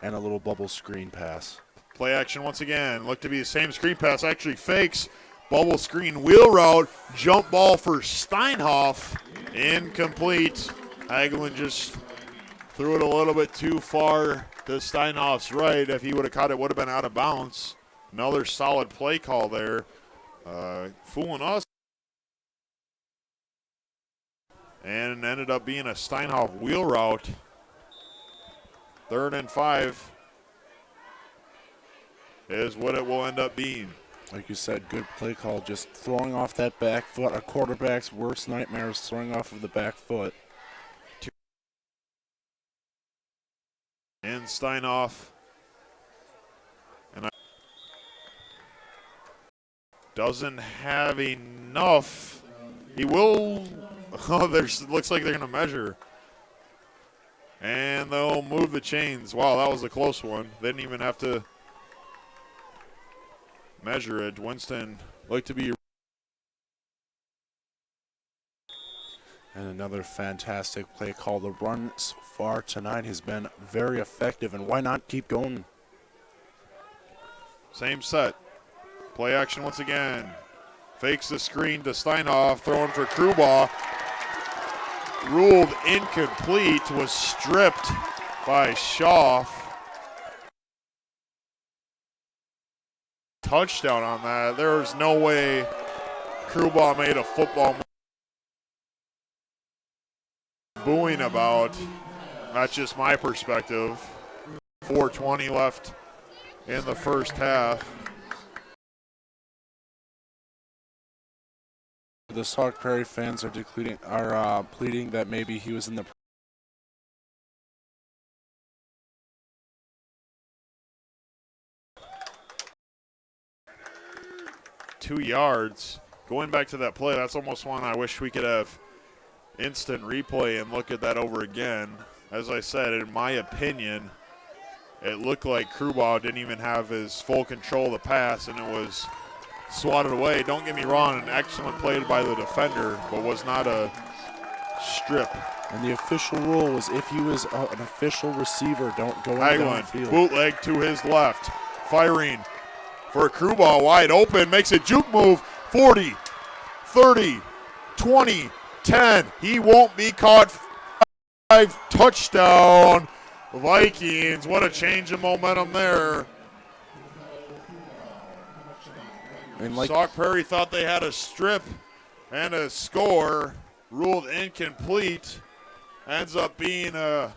and a little bubble screen pass. Play action once again. Looked to be the same screen pass. Actually fakes. Bubble screen wheel route. Jump ball for Steinhoff. Incomplete. Hagelin just threw it a little bit too far to Steinhoff's right. If he would have caught it, would have been out of bounds. Another solid play call there. Fooling us. And ended up being a Steinhoff wheel route. 3rd and 5 is what it will end up being. Like you said, good play call. Just throwing off that back foot. A quarterback's worst nightmare is throwing off of the back foot. And Steinhoff. And doesn't have enough. He will. Oh, looks like they're going to measure. And they'll move the chains. Wow, that was a close one. They didn't even have to measure it. Winston looked to be. And another fantastic play call. The run so far tonight has been very effective, and why not keep going? Same set. Play action once again. Fakes the screen to Steinhoff, throwing for Krubach. Ruled incomplete, was stripped by Schaff. Touchdown on that. There's no way Krubach made a football booing about. That's just my perspective. 4:20 left in the first half. The Sauk Prairie fans are pleading that maybe he was in the 2 yards. Going back to that play, that's almost one I wish we could have instant replay and look at that over again. As I said, in my opinion, it looked like Krubach didn't even have his full control of the pass, and it was swatted away. Don't get me wrong, an excellent play by the defender, but was not a strip. And the official rule was if he was an official receiver, don't go downfield. Bootleg to his left, firing for Krubach, wide open, makes a juke move. 40, 30, 20, 10. He won't be caught. 5, touchdown. Vikings. What a change of momentum there. And Sauk Prairie thought they had a strip and a score. Ruled incomplete. Ends up being a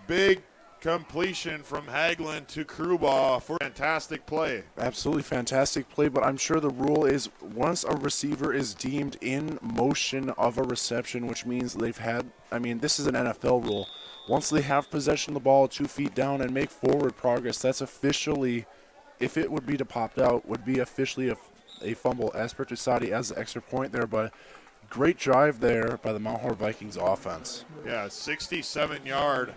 big completion from Hagelin to Krubaugh for fantastic play. Absolutely fantastic play, but I'm sure the rule is once a receiver is deemed in motion of a reception, which means they've had, this is an NFL rule. Once they have possession of the ball 2 feet down and make forward progress, that's officially, if it would be to popped out, would be officially a fumble as per Tusati as the extra point there, but great drive there by the Mount Horeb Vikings offense. Yeah, 67-yard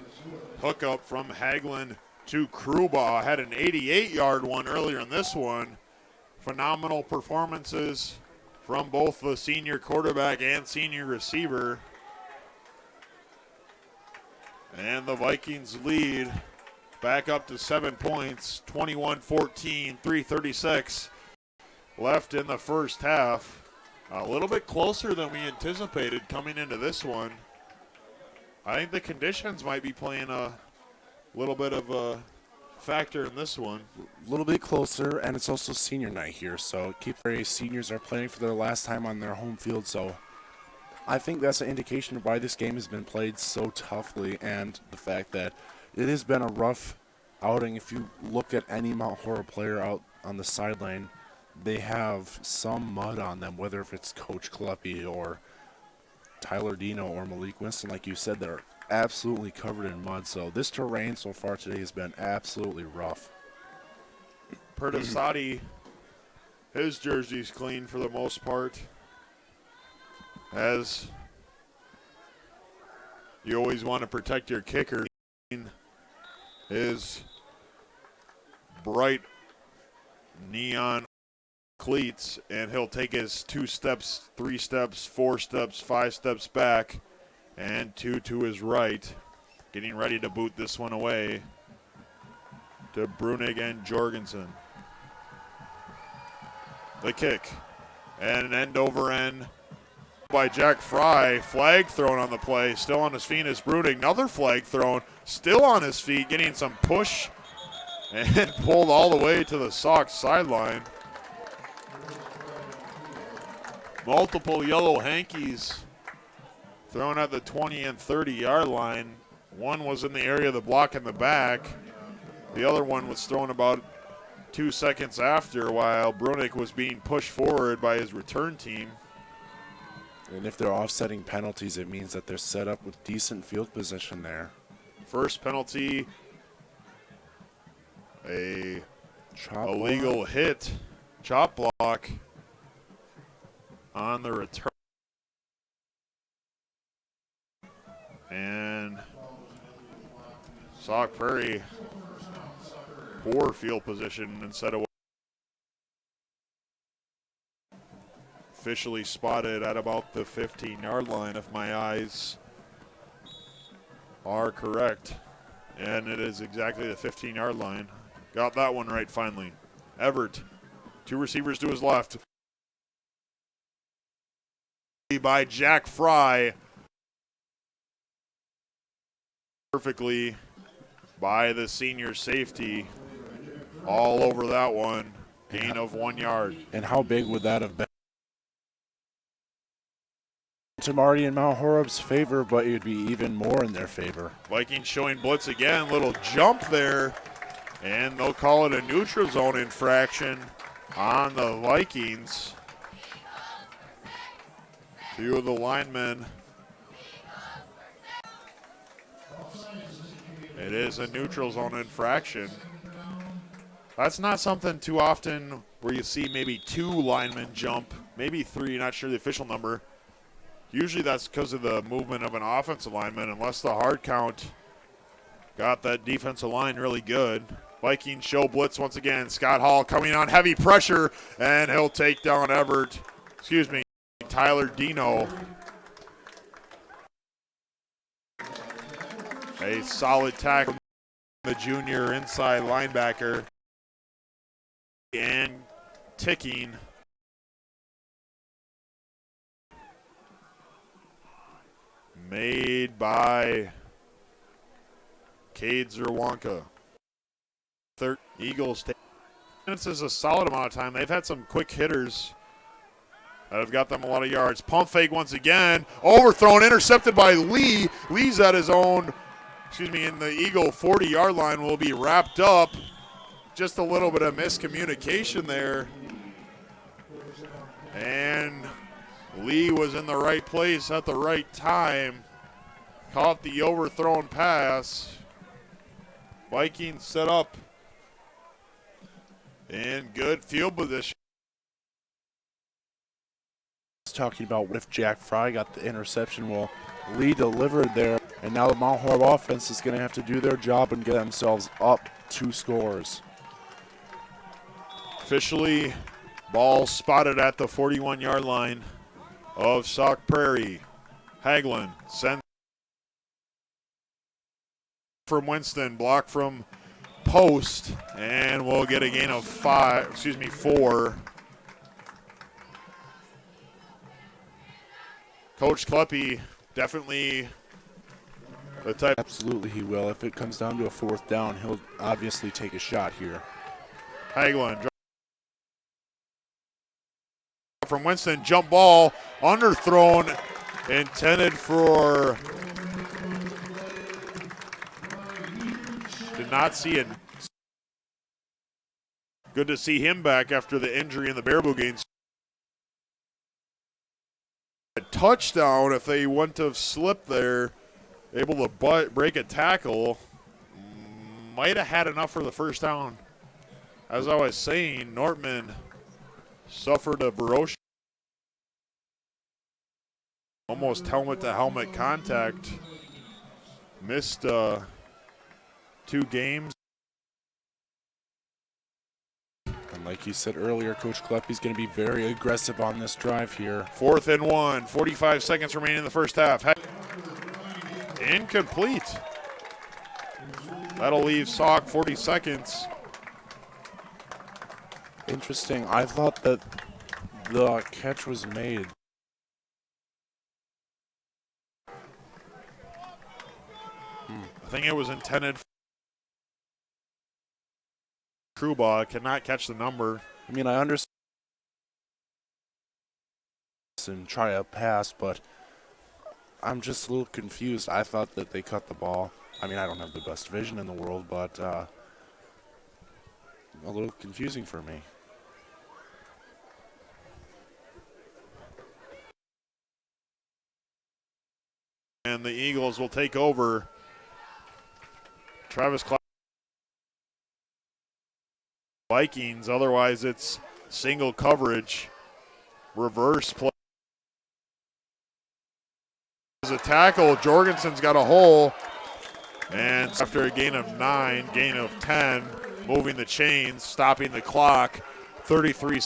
hookup from Hagelin to Krubaugh. Had an 88-yard one earlier in this one. Phenomenal performances from both the senior quarterback and senior receiver. And the Vikings lead back up to 7 points, 21-14, 3:36 left in the first half. A little bit closer than we anticipated coming into this one. I think the conditions might be playing a little bit of a factor in this one. A little bit closer, and it's also senior night here, so Cape Prairie seniors are playing for their last time on their home field, so I think that's an indication of why this game has been played so toughly, and the fact that it has been a rough outing. If you look at any Mount Horeb player out on the sideline, they have some mud on them, whether if it's Coach Kleppe or Tyler Dino or Malik Winston. Like you said, they're absolutely covered in mud. So this terrain so far today has been absolutely rough. Pertasati, his jersey's clean for the most part. As you always want to protect your kicker. His bright neon cleats, and he'll take his 2 steps, 3 steps, 4 steps, 5 steps back, and 2 to his right, getting ready to boot this one away to Brunig and Jorgensen. The kick, and an end over end by Jack Fry. Flag thrown on the play, still on his feet is Brunig. Another flag thrown, still on his feet, getting some push, and pulled all the way to the Sauk sideline. Multiple yellow hankies thrown at the 20 and 30-yard line. One was in the area of the block in the back. The other one was thrown about 2 seconds after, while Brunig was being pushed forward by his return team. And if they're offsetting penalties, it means that they're set up with decent field position there. First penalty, a Chop illegal block. hit, chop block on the return. And Sauk Prairie, poor field position instead of officially spotted at about the 15-yard line if my eyes are correct. And it is exactly the 15-yard line. Got that one right finally. Everett, 2 receivers to his left. By Jack Fry. Perfectly by the senior safety. All over that one. Gain of 1 yard. And how big would that have been? Marty in Mount Horeb's favor, but it would be even more in their favor. Vikings showing blitz again. Little jump there. And they'll call it a neutral zone infraction on the Vikings. 2 of the linemen. It is a neutral zone infraction. That's not something too often where you see maybe 2 linemen jump, maybe 3, not sure the official number. Usually that's because of the movement of an offensive lineman, unless the hard count got that defensive line really good. Vikings show blitz once again. Scott Hall coming on heavy pressure, and he'll take down Tyler Dino. A solid tackle from the junior inside linebacker. And ticking. Made by Cade Zerwanka. Third Eagles take minutes is a solid amount of time. They've had some quick hitters that have got them a lot of yards. Pump fake once again. Overthrown, intercepted by Lee. Lee's at his own, in the Eagle 40-yard line, will be wrapped up. Just a little bit of miscommunication there. And Lee was in the right place at the right time. Caught the overthrown pass. Vikings set up in good field position. Talking about what if Jack Fry got the interception. Well, Lee delivered there, and now the Mount Horeb offense is going to have to do their job and get themselves up 2 scores. Officially, ball spotted at the 41-yard line of Sauk Prairie. Hagelin sends from Winston, block from post, and we'll get a gain of 4. Coach Kleppe definitely the type. Absolutely he will. If it comes down to a 4th down, he'll obviously take a shot here. Hagelin from Winston, jump ball, underthrown, intended for, did not see it. Good to see him back after the injury in the Baraboo game. A touchdown if they wouldn't have slipped there, able to break a tackle, might have had enough for the first down. As I was saying, Nortman suffered a ferocious, almost helmet-to-helmet contact. Missed 2 games. And like you said earlier, Coach Kleppe's going to be very aggressive on this drive here. 4th and 1, 45 seconds remaining in the first half. Incomplete. That'll leave Sauk 40 seconds. Interesting. I thought that the catch was made. I think it was intended for Truba. Cannot catch the number. I mean, I understand and try a pass, but I'm just a little confused. I thought that they cut the ball. I mean, I don't have the best vision in the world, but a little confusing for me. And the Eagles will take over. Travis Clark. Vikings, otherwise it's single coverage. Reverse play. There's a tackle. Jorgensen's got a hole. And after a gain of 9, gain of 10, moving the chains, stopping the clock. 33.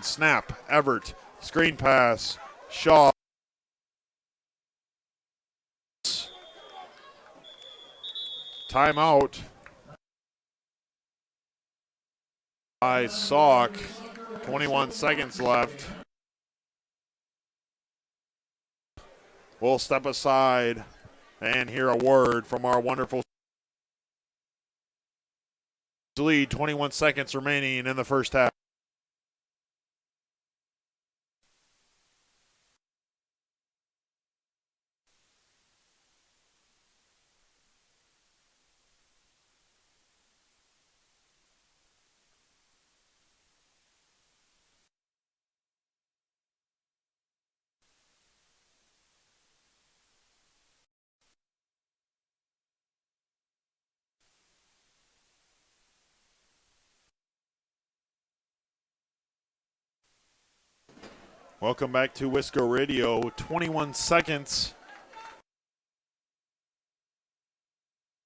Snap, Everett, screen pass, Shaw. Timeout by Sauk. 21 seconds left. We'll step aside and hear a word from our wonderful lead. 21 seconds remaining in the first half. Welcome back to Wisco Radio. 21 seconds.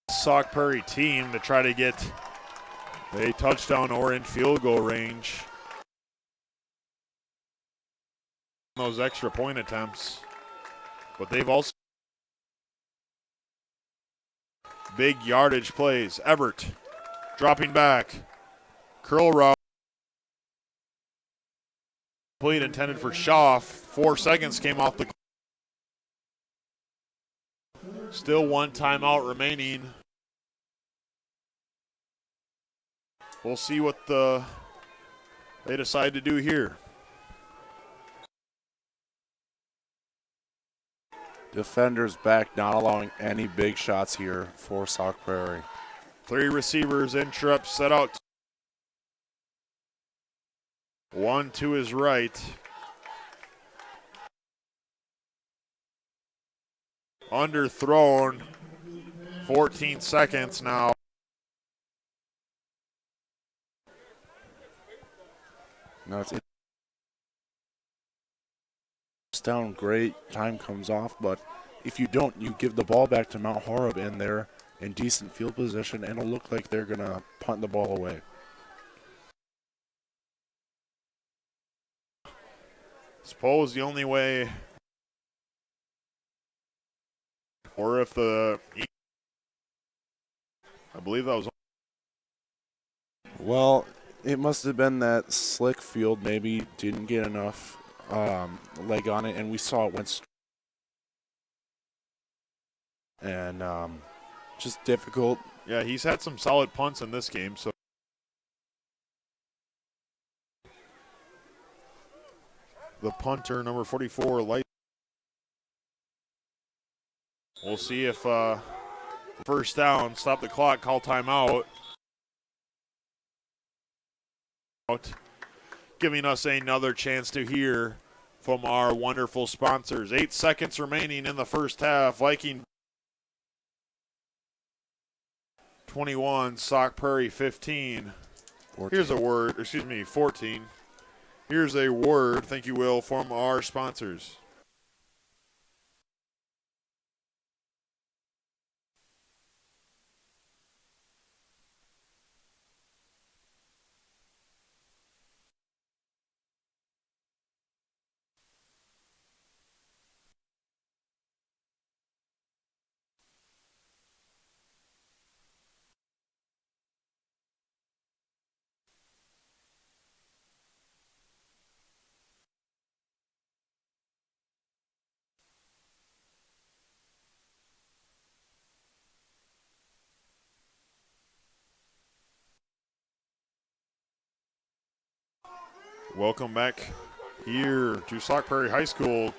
Sauk Prairie team to try to get a touchdown or in field goal range. Those extra point attempts. But they've also big yardage plays. Everett dropping back. Curl route. Complete intended for Schaff. 4 seconds came off the. Still one timeout remaining. We'll see what they decide to do here. Defenders back, not allowing any big shots here for Sauk Prairie. 3 receivers in trip, set out. One to his right. Underthrown. 14 seconds now. Now it's down, great, time comes off, but if you don't, you give the ball back to Mount Horeb and they're in decent field position, and it'll look like they're going to punt the ball away. Suppose the only way, or if I believe that was. Well, it must have been that slick field maybe didn't get enough leg on it, and we saw it went and just difficult. Yeah, he's had some solid punts in this game, so. The punter, number 44, Light. We'll see if first down, stop the clock, call timeout. Giving us another chance to hear from our wonderful sponsors. 8 seconds remaining in the first half. Viking 21, Sauk Prairie 15. 14. Here's a word, 14. Here's a word, thank you, Will, from our sponsors. Welcome back here to Sauk Prairie High School.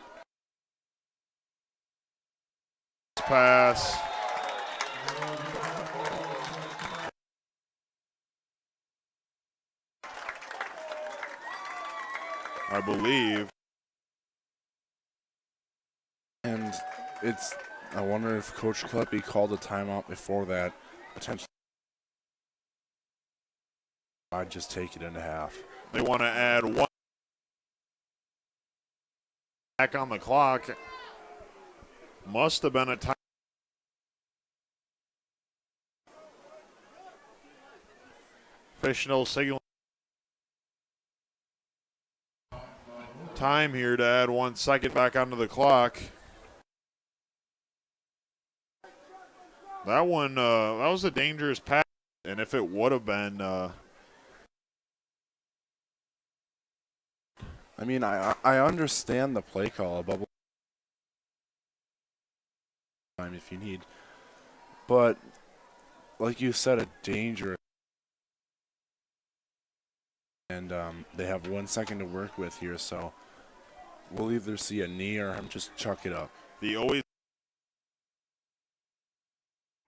Pass. I believe. And I wonder if Coach Kleppe called a timeout before that. Potentially, I'd just take it into half. They want to add one back on the clock. Must have been a time. Official signal. Time here to add 1 second back onto the clock. That one, that was a dangerous pass. And if it would have been, I mean, I understand the play call, a bubble time if you need, but like you said, a dangerous, and they have 1 second to work with here, so we'll either see a knee or just chuck it up. the always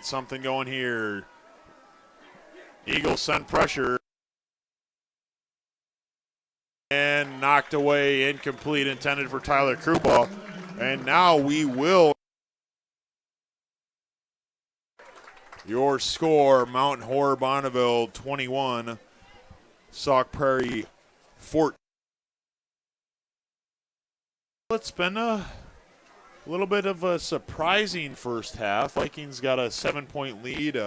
something going here. Eagles send pressure. And knocked away, incomplete, intended for Tyler Krupa. And now we will. Your score, Mount Horeb Barneveld 21, Sauk Prairie 14. It's been a little bit of a surprising first half. Vikings got a 7-point lead.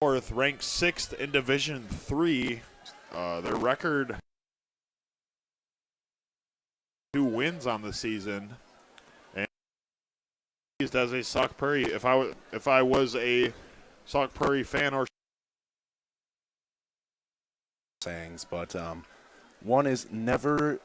Fourth, ranked 6th in Division III. Their record, 2 wins on the season. And as a Sauk Prairie, if I was a Sauk Prairie fan or sayings, but One is never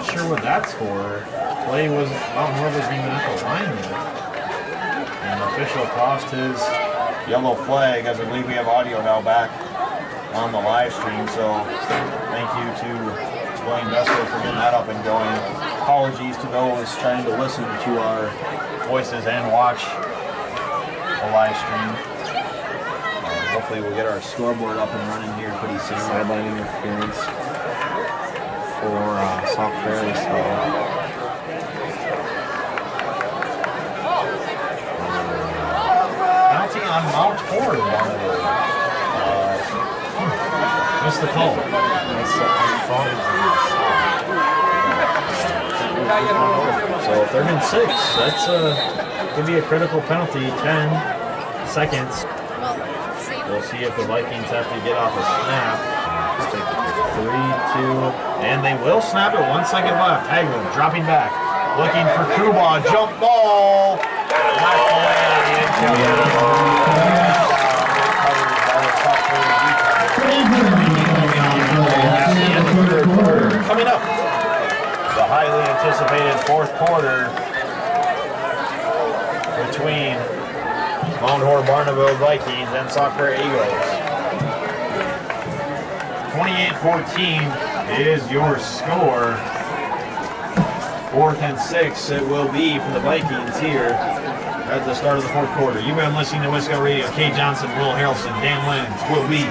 not sure what that's for. Mount Horeb wasn't even at the line yet. And the official tossed his yellow flag, as I believe we have audio now back on the live stream. So thank you to Blaine Vesco for getting that up and going. Apologies to those trying to listen to our voices and watch the live stream. Hopefully we'll get our scoreboard up and running here pretty soon. Sideline interference for Sauk Prairie. So penalty on Mount Horeb. Missed the call. So 3rd and 6. That's could be a critical penalty. 10 seconds. We'll see if the Vikings have to get off a snap. 3, 2, and they will snap it. 1 second left. Hagler dropping back, looking for Kuba. Jump ball. Knocked away. Coming up, the highly anticipated 4th quarter between Mount Horeb Barneveld Vikings and Sauk Prairie Eagles. 28-14 is your score. 4th and 6 it will be for the Vikings here at the start of the 4th quarter. You've been listening to Wisco Radio. Kay Johnson, Will Harrelson, Dan Lenz. We'll be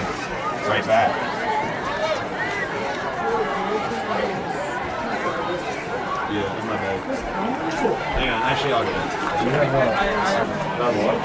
right back. Yeah, in my bag. Hang on, actually I'll get it. Do you have what?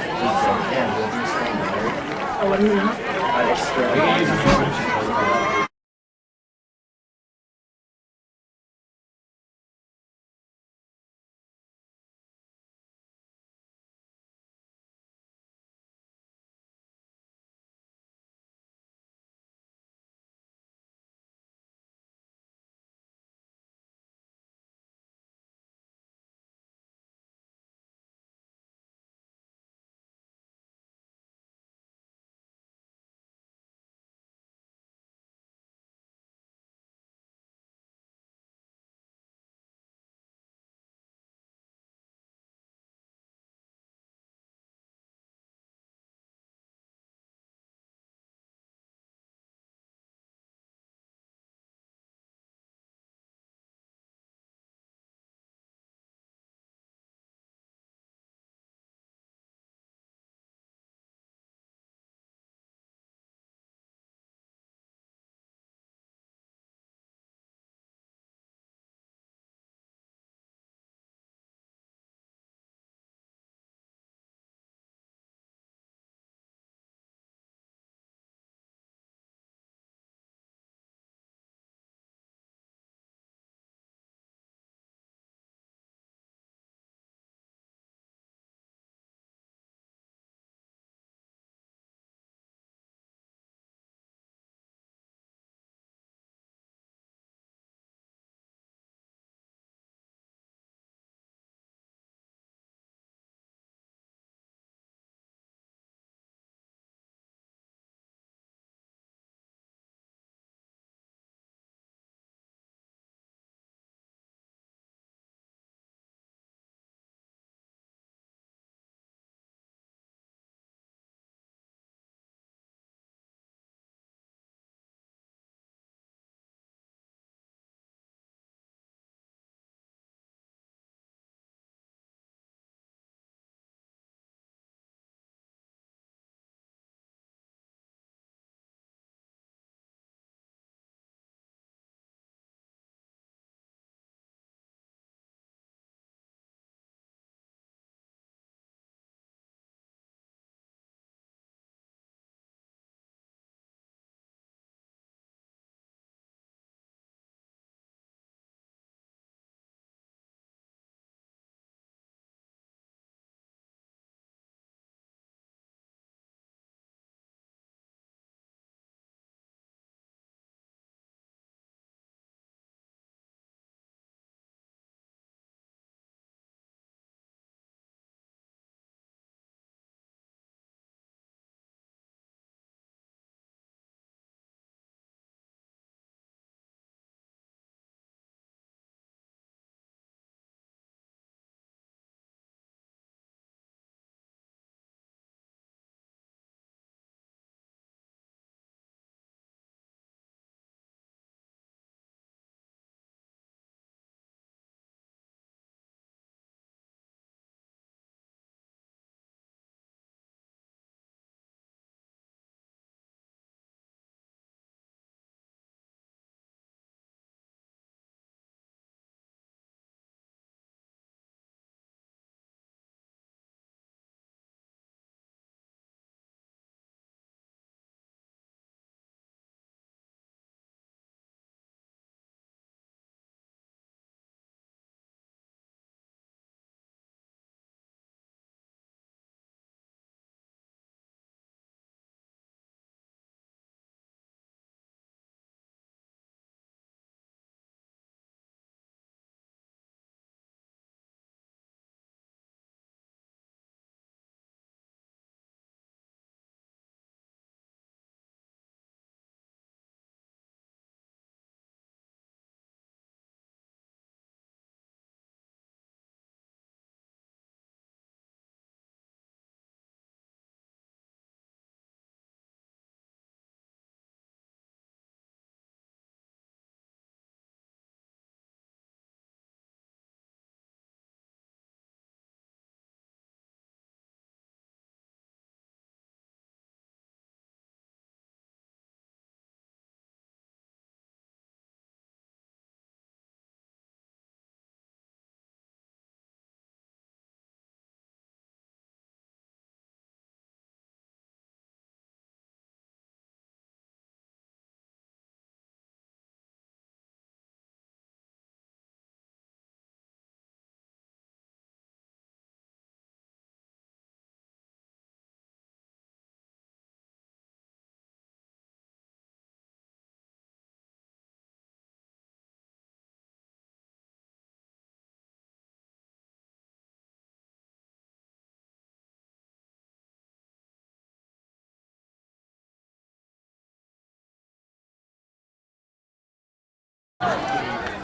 the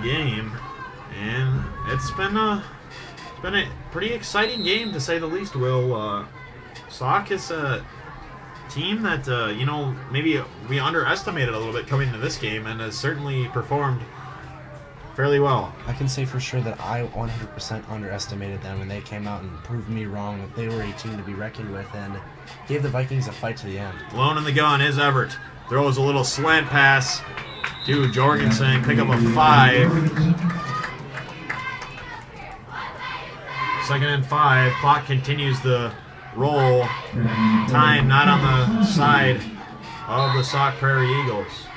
game, and it's been a pretty exciting game to say the least. Will Sauk is a team that maybe we underestimated a little bit coming into this game, and has certainly performed fairly well. I can say for sure that I 100% underestimated them, and they came out and proved me wrong that they were a team to be reckoned with and gave the Vikings a fight to the end. Alone in the gun is Everett. Throws a little slant pass to Jorgensen. Pick up a 5. 2nd and 5. Clock continues to roll. Time not on the side of the Sauk Prairie Eagles.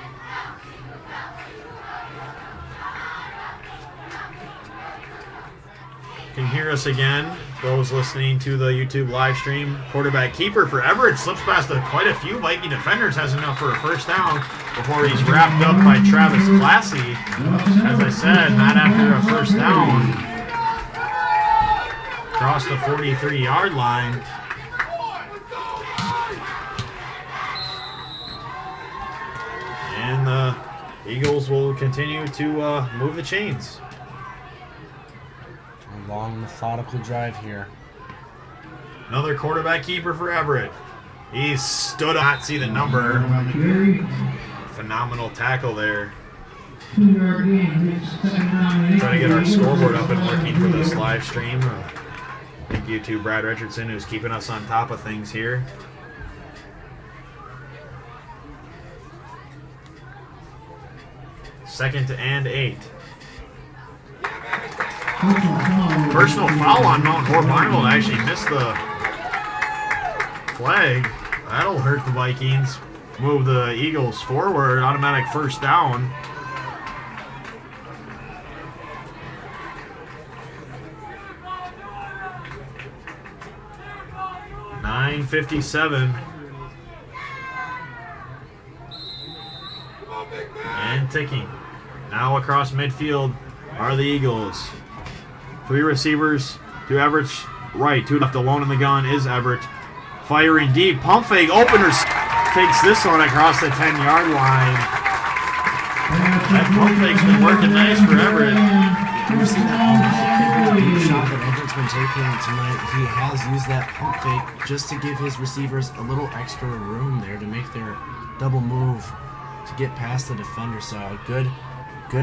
Can hear us again. Those listening to the YouTube live stream. Quarterback keeper for Everett slips past quite a few Viking defenders. Has enough for a first down before he's wrapped up by Travis Classy. As I said, not after a first down. Across the 43-yard line. And the Eagles will continue to move the chains. A long, methodical drive here. Another quarterback keeper for Everett. He stood up, not see the number. Phenomenal tackle there. Trying to get our scoreboard up and working for this live stream. Thank you to Brad Richardson, who's keeping us on top of things here. Second and 8. Personal foul on Mount Horeb. Barneveld actually missed the flag. That'll hurt the Vikings. Move the Eagles forward. Automatic first down. .57. And ticking. Now across midfield are the Eagles. 3 receivers to Everett's right. 2 left, alone in the gun is Everett. Firing deep. Pump fake. Opener takes this one across the 10-yard line. That pump fake's been working nice for Everett. We've seen that every shot that Everett's been taking tonight. He has used that pump fake just to give his receivers a little extra room there to make their double move to get past the defender. So a good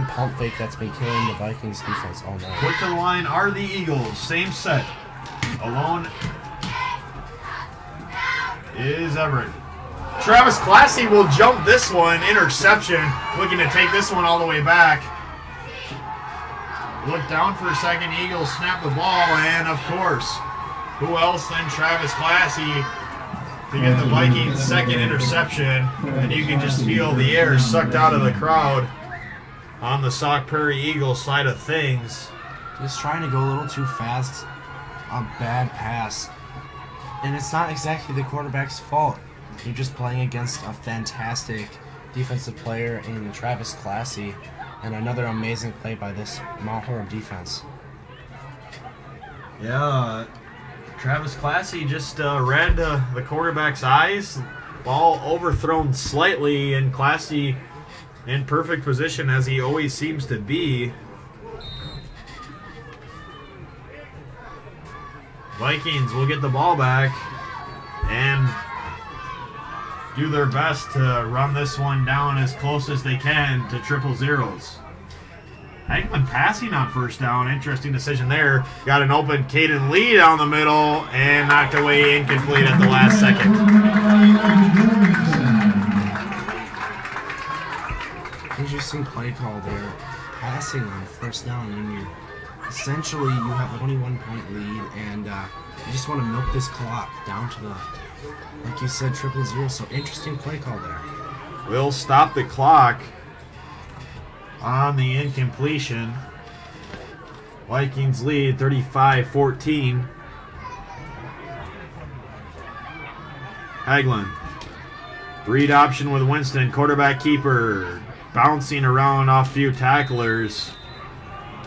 pump fake that's been killing the Vikings defense all night. Quick to the line are the Eagles. Same set. Alone is Everett. Travis Classy will jump this one. Interception. Looking to take this one all the way back. Look down for a second. Eagles snap the ball. And, of course, who else than Travis Classy to get the Vikings' second interception. And you can just feel the air sucked out of the crowd on the Sauk Prairie Eagles side of things. Just trying to go a little too fast. A bad pass. And it's not exactly the quarterback's fault. You're just playing against a fantastic defensive player in Travis Classy, and another amazing play by this Mount Horeb defense. Yeah, Travis Classy just read the quarterback's eyes. Ball overthrown slightly, and Classy in perfect position as he always seems to be. Vikings will get the ball back and do their best to run this one down as close as they can to triple zeros. Hagman passing on first down. Interesting decision there. Got an open Caden Lee down the middle and knocked away incomplete at the last second. Interesting play call there. Passing on first down when you essentially you have a 21-point lead and you just want to milk this clock down to the, like you said, triple zero. So interesting play call there. We'll stop the clock on the incompletion. Vikings lead 35-14. Haglund. Read option with Winston. Quarterback keeper. Bouncing around off few tacklers.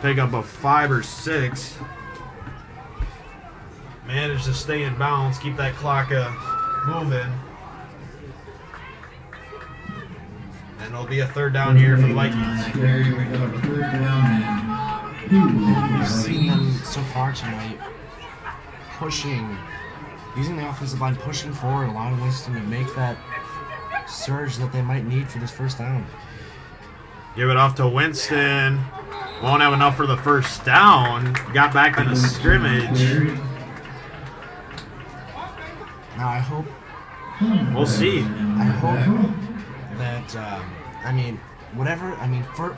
Pick up a 5 or 6. Managed to stay in bounds. Keep that clock moving. And it'll be a third down here for the Vikings. We've seen them so far tonight using the offensive line, pushing forward, allowing Winston to make that surge that they might need for this first down. Give it off to Winston. Won't have enough for the first down. Got back in the scrimmage. Now I hope. We'll see. I hope that,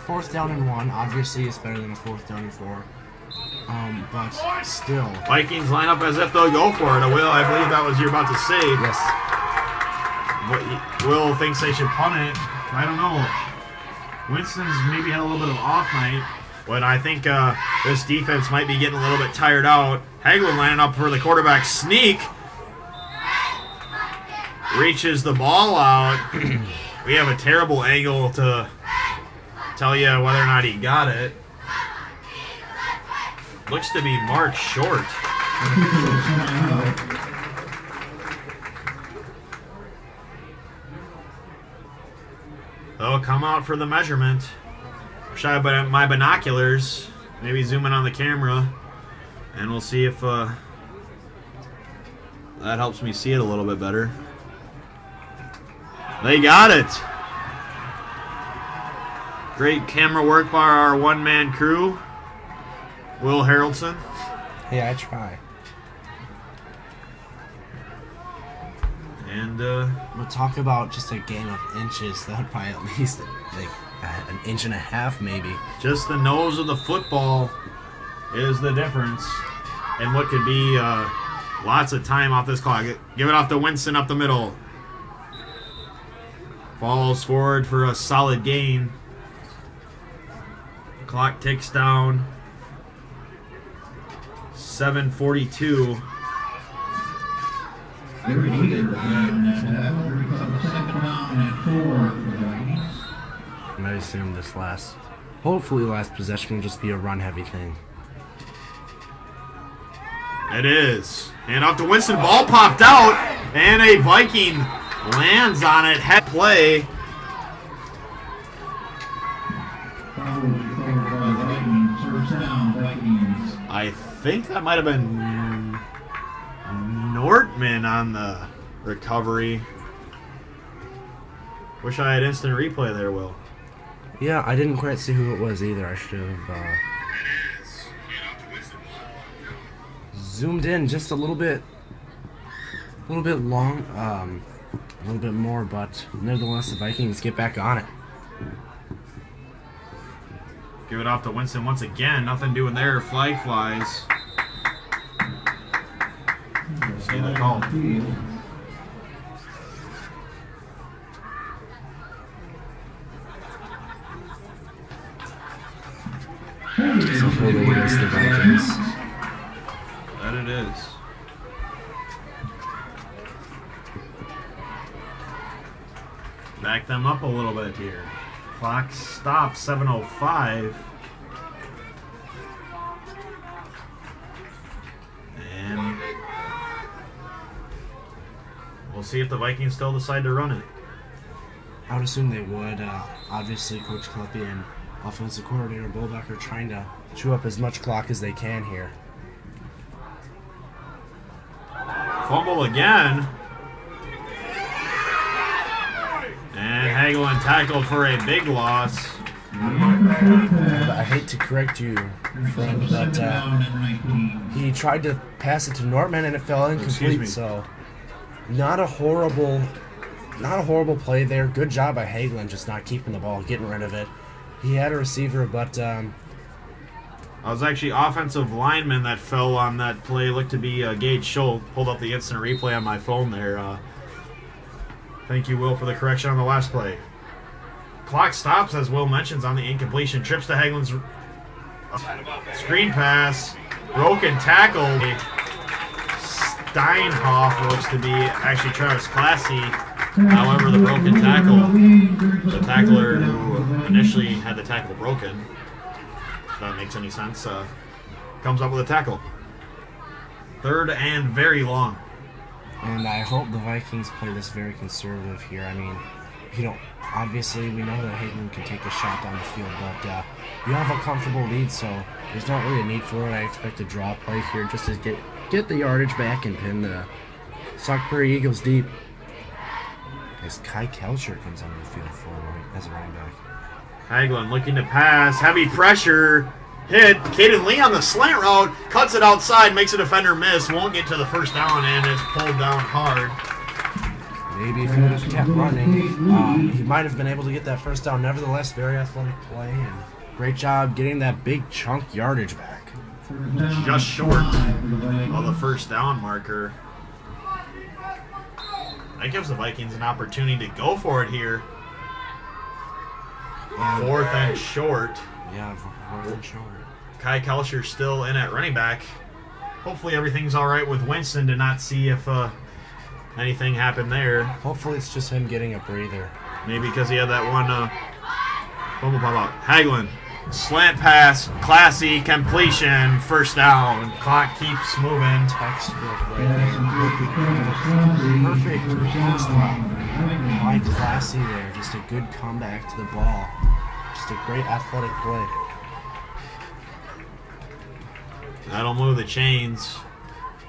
fourth down and 1 obviously is better than a fourth down and 4. But still. Vikings line up as if they'll go for it. Will, I believe that was you're about to say. Yes. But Will thinks they should punt it. I don't know. Winston's maybe had a little bit of off night. But I think this defense might be getting a little bit tired out. Hagelin lining up for the quarterback sneak. Reaches the ball out. We have a terrible angle to tell you whether or not he got it. Looks to be marked short. They'll come out for the measurement. Wish I had my binoculars. Maybe zoom in on the camera. And we'll see if that helps me see it a little bit better. They got it. Great camera work by our one-man crew. Will Harrelson. Hey, I try. And we'll talk about just a gain of inches. That would probably at least like an inch and a half, maybe. just the nose of the football is the difference. And what could be lots of time off this clock. Give it off to Winston up the middle. Falls forward for a solid gain. Clock ticks down. 7:42. I assume this hopefully last possession will just be a run-heavy thing. It is. And up to Winston. Ball popped out. And a Viking lands on it. Head play. I think that might have been Nortman on the recovery. Wish I had instant replay there, Will. Yeah, I didn't quite see who it was either. I should have zoomed in just a little bit long, a little bit more, but nevertheless, the Vikings get back on it. Give it off to Winston once again. Nothing doing there. Flag flies. See the call. So holding against the Vikings. That it is. Back them up a little bit here. Clock stops, 7:05. And we'll see if the Vikings still decide to run it. I would assume they would. Obviously, Coach Kleppe and offensive coordinator Bolbeck are trying to chew up as much clock as they can here. Fumble again. And Hagelin tackled for a big loss. I hate to correct you, friend, but he tried to pass it to Nortman and it fell incomplete. So, not a horrible play there. Good job by Hagelin, just not keeping the ball, getting rid of it. He had a receiver, but it was actually offensive lineman that fell on that play. Looked to be Gage Schultz. Pulled up the instant replay on my phone there. Thank you, Will, for the correction on the last play. Clock stops, as Will mentions, on the incompletion. Trips to Hagelin's screen pass. Broken tackle. Steinhoff looks to be actually Travis Classy. However, the broken tackle, the tackler who initially had the tackle broken, if that makes any sense, comes up with a tackle. Third and very long. And I hope the Vikings play this very conservative here. I mean, obviously we know that Hayden can take a shot down the field, but you have a comfortable lead, so there's not really a need for it. I expect a draw play here just to get the yardage back and pin the Sauk Prairie Eagles deep. As Kai Kelcher comes onto the field for as a running back. Hagelin looking to pass. Heavy pressure. Hit. Caden Lee on the slant route. Cuts it outside. Makes a defender miss. Won't get to the first down and is pulled down hard. Maybe if he would have kept running, he might have been able to get that first down. Nevertheless, very athletic play and great job getting that big chunk yardage back. Just short of the first down marker. That gives the Vikings an opportunity to go for it here. Fourth and short. Yeah, fourth and short. Kai Kelcher still in at running back. Hopefully everything's all right with Winston to not see if anything happened there. Hopefully it's just him getting a breather. Maybe because he had that one bubble pop out. Hagelin, slant pass, classy completion, first down. Clock keeps moving. Textbook right there. Perfect post route by Classy there. Just a good comeback to the ball. Just a great athletic play. That'll move the chains.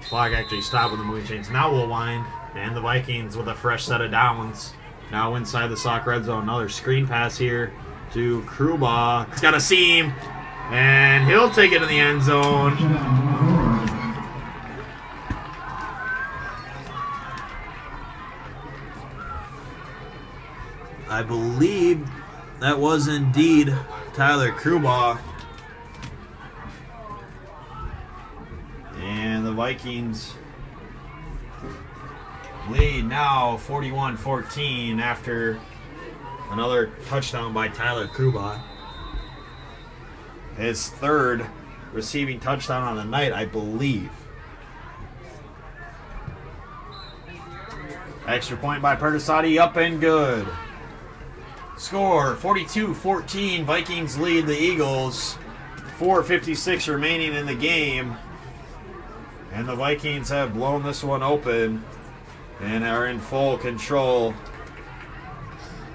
Clock actually stopped with the moving chains. Now we'll wind. And the Vikings with a fresh set of downs. Now inside the Sauk red zone. Another screen pass here to Kruba. He's got a seam. And he'll take it in the end zone. I believe that was indeed Tyler Kruba. And the Vikings lead now 41-14 after another touchdown by Tyler Kruba. His third receiving touchdown on the night, I believe. Extra point by Pertasati, up and good. Score 42-14. Vikings lead the Eagles. 4:56 remaining in the game. And the Vikings have blown this one open and are in full control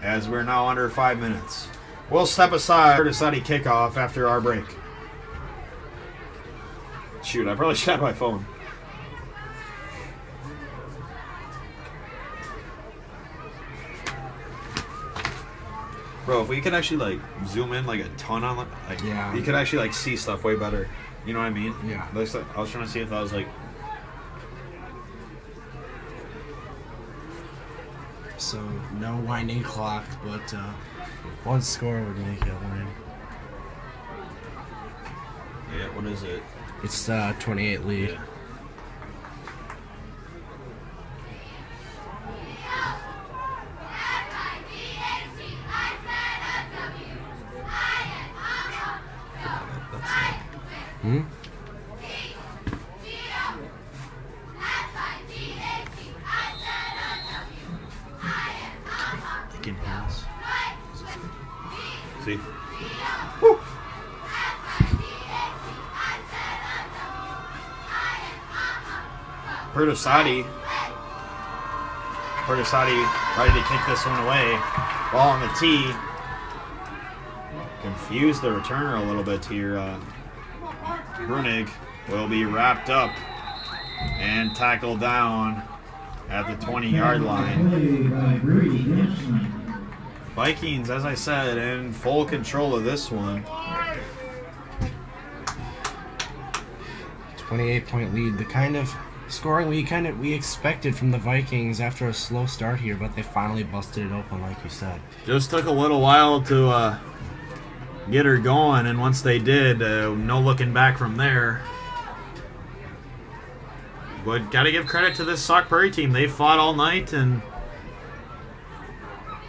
as we're now under 5 minutes. We'll step aside for the Sunny kickoff after our break. Shoot, I probably should have my phone. Bro, if we could actually zoom in a ton on yeah, you could actually see stuff way better. You know what I mean? Yeah. I was trying to see if that was So no winding clock, but one score would make it win. Yeah, what is it? It's 28 lead. Yeah. See? Woo! Pertasati ready to kick this one away. Ball on the tee. Confused the returner a little bit here. Brunig will be wrapped up and tackled down at the 20-yard line. Vikings, as I said, in full control of this one. 28-point lead. The kind of scoring we expected from the Vikings after a slow start here, but they finally busted it open, like you said. Just took a little while to get her going, and once they did, no looking back from there. But got to give credit to this Sauk Prairie team. They fought all night, and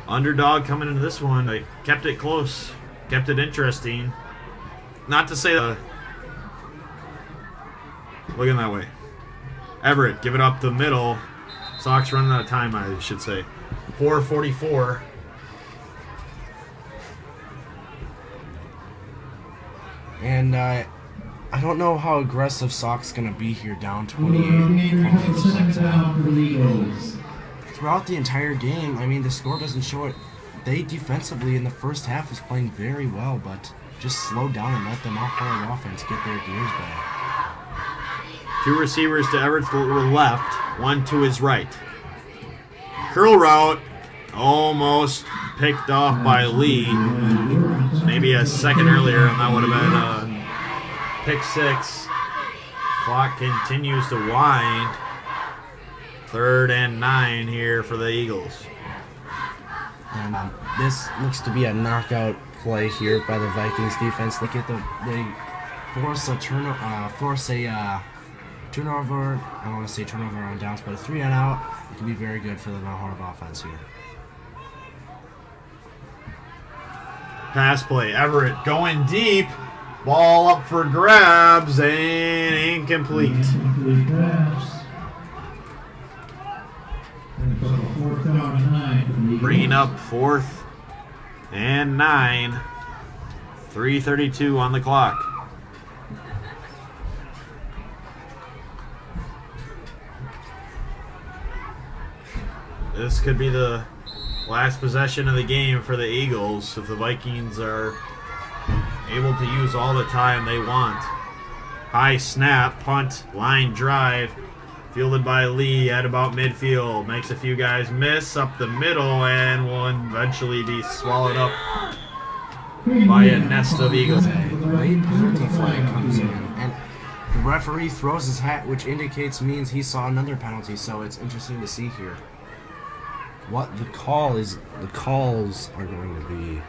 underdog coming into this one. They kept it close, kept it interesting. Not to say looking that way. Everett, give it up the middle. Sauk's running out of time, I should say. 4:44. And I don't know how aggressive Sauk's going to be here, down 28 points. throughout the entire game, I mean, the score doesn't show it. They defensively in the first half was playing very well, but just slowed down and let the Mount Horeb offense get their gears back. 2 receivers to Everett's left, 1 to his right. Curl route, almost picked off by Lee. Maybe a second earlier, and that would have been a pick 6. Clock continues to wind. 3rd and 9 here for the Eagles. And this looks to be a knockout play here by the Vikings defense. Look at they force a turnover. I don't want to say turnover on downs, but a 3 and out. It can be very good for the Mount Horeb offense here. Pass play. Everett going deep. Ball up for grabs and incomplete. Incomplete pass. And so 4th down and 9. Bringing up 4th and 9. 3:32 on the clock. This could be the last possession of the game for the Eagles if the Vikings are able to use all the time they want. High snap, punt, line drive, fielded by Lee at about midfield. Makes a few guys miss up the middle and will eventually be swallowed up by a nest of Eagles. A late penalty flag comes in, and the referee throws his hat, which means he saw another penalty. So it's interesting to see here what the calls are going to be.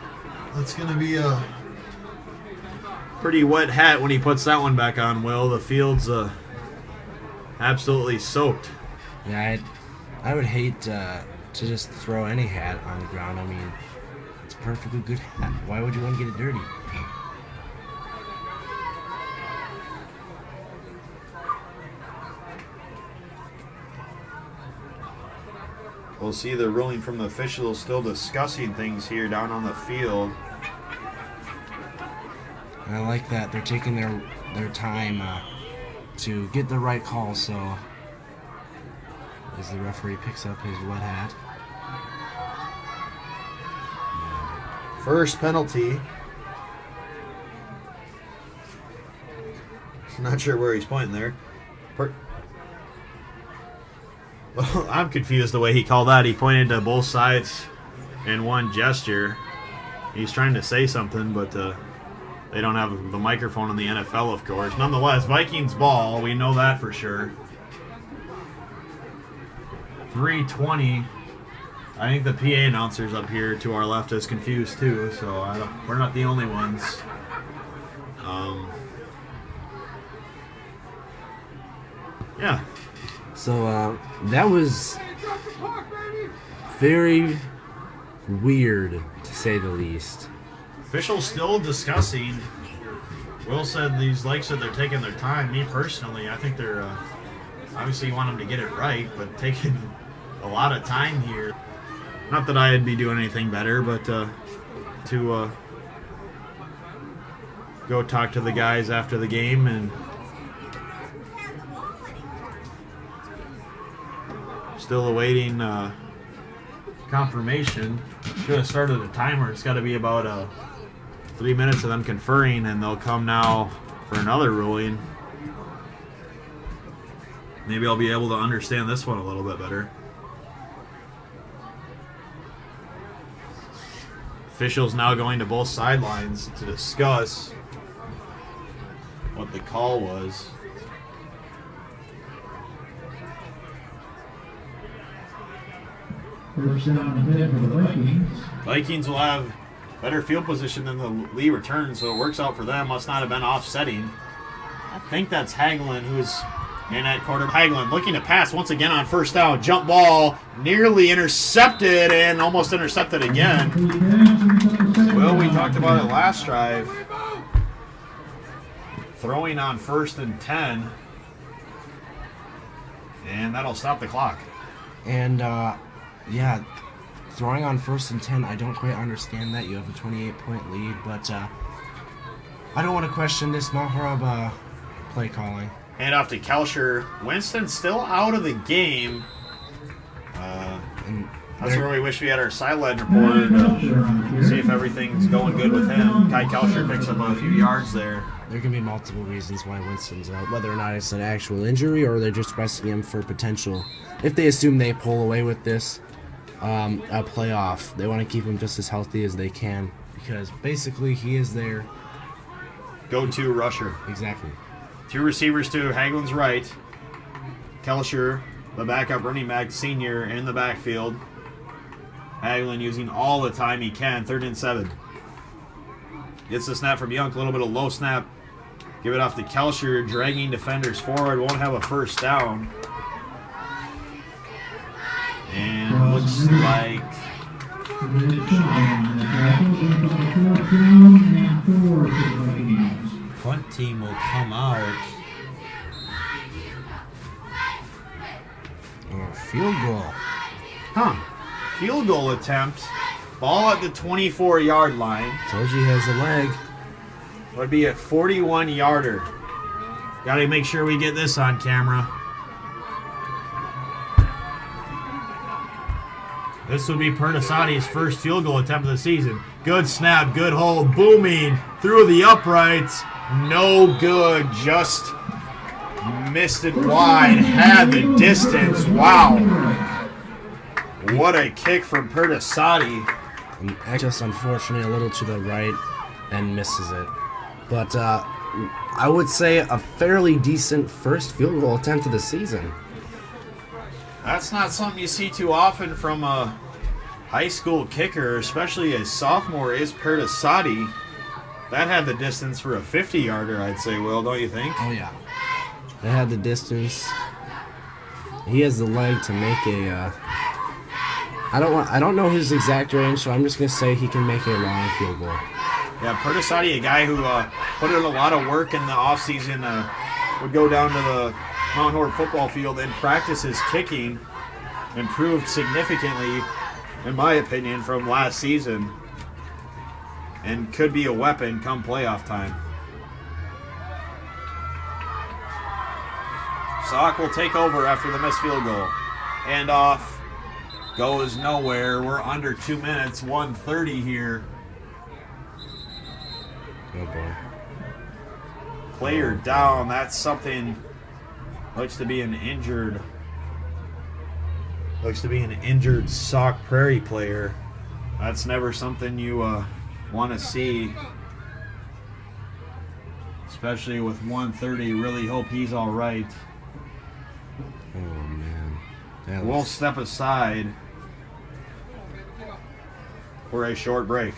That's going to be a pretty wet hat when he puts that one back on, Will. The field's absolutely soaked. Yeah, I would hate to just throw any hat on the ground. I mean, it's a perfectly good hat. Why would you want to get it dirty? We'll see the ruling from the officials still discussing things here down on the field. I like that. They're taking their time to get the right call, so as the referee picks up his wet hat. First penalty. Not sure where he's pointing there. Well, I'm confused the way he called that. He pointed to both sides in one gesture. He's trying to say something, but they don't have the microphone in the NFL, of course. Nonetheless, Vikings ball. We know that for sure. 3:20. I think the PA announcers up here to our left is confused too, so we're not the only ones. Yeah. So that was very weird, to say the least. Officials still discussing. Will said they're taking their time. Me personally, I think they're obviously you want them to get it right, but taking a lot of time here. Not that I'd be doing anything better, but to go talk to the guys after the game and still awaiting confirmation. Should have started a timer. It's got to be about 3 minutes of them conferring, and they'll come now for another ruling. Maybe I'll be able to understand this one a little bit better. Officials now going to both sidelines to discuss what the call was. First down and 10 for the Vikings. Vikings will have better field position than the Lee return, so it works out for them. Must not have been offsetting. I think that's Hagelin who's in at quarter. Hagelin looking to pass once again on first down. Jump ball, nearly intercepted and almost intercepted again. Well, we talked about it last drive. Throwing on 1st and 10. And that'll stop the clock. And, yeah, throwing on 1st and 10, I don't quite understand that. You have a 28-point lead, but I don't want to question this Mount Horeb play calling. Hand off to Kelcher. Winston still out of the game. That's where we wish we had our sideline reporter to see if everything's going good with him. Kai Kelcher picks up a few yards there. There can be multiple reasons why Winston's out, whether or not it's an actual injury or they're just resting him for potential. If they assume they pull away with this, a playoff, they want to keep him just as healthy as they can because basically he is their go-to rusher. Exactly. 2 receivers to Hagelin's right. Kelcher, the backup running back, senior, in the backfield. Hagelin using all the time he can. 3rd and 7. Gets the snap from Young. A little bit of low snap. Give it off to Kelcher, dragging defenders forward. Won't have a first down. And looks like punt team will come out. Field goal. Field goal attempt. Ball at the 24-yard line. Told you he has a leg. Would be a 41-yarder. Got to make sure we get this on camera. This would be Perdisati's first field goal attempt of the season. Good snap, good hold, booming through the uprights. No good, just missed it wide, had the distance. Wow. What a kick from Perdisati. Just unfortunately a little to the right and misses it. But I would say a fairly decent first field goal attempt of the season. That's not something you see too often from a high school kicker, especially a sophomore is Perdisati. That had the distance for a 50-yarder, I'd say, Will, don't you think? Oh, yeah. That had the distance. He has the leg to make a... I don't know his exact range, so I'm just going to say he can make a long field goal. Yeah, Perdisati, a guy who put in a lot of work in the offseason, would go down to the Mount Horeb football field and practice his kicking. Improved significantly, in my opinion, from last season. And could be a weapon come playoff time. Sauk will take over after the missed field goal. And off. Goes nowhere. We're under 2 minutes, 1:30 here. Oh boy. Player down. That's something. Looks to be an injured Sauk Prairie player. That's never something you want to see. Especially with 1:30. Really hope he's all right. Oh man. We'll step aside for a short break.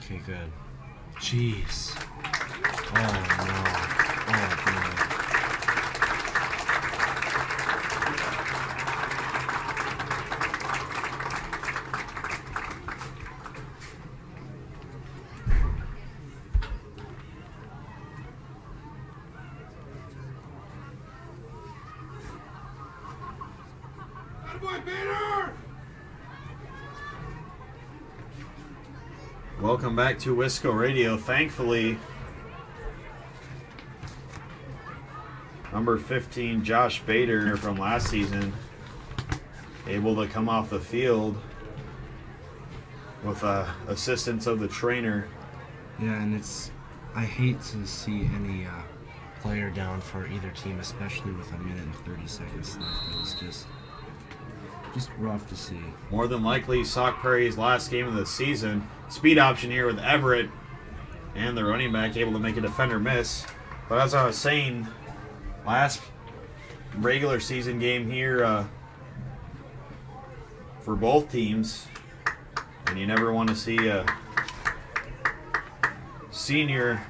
Okay, good. Jeez. Oh no. Oh no. Welcome back to Wisco Radio. Thankfully, number 15, Josh Bader from last season, able to come off the field with assistance of the trainer. Yeah, and I hate to see any player down for either team, especially with a minute and 30 seconds left. It's just rough to see. More than likely, Sauk Prairie's last game of the season. Speed option here with Everett and the running back able to make a defender miss. But as I was saying, last regular season game here for both teams. And you never want to see a senior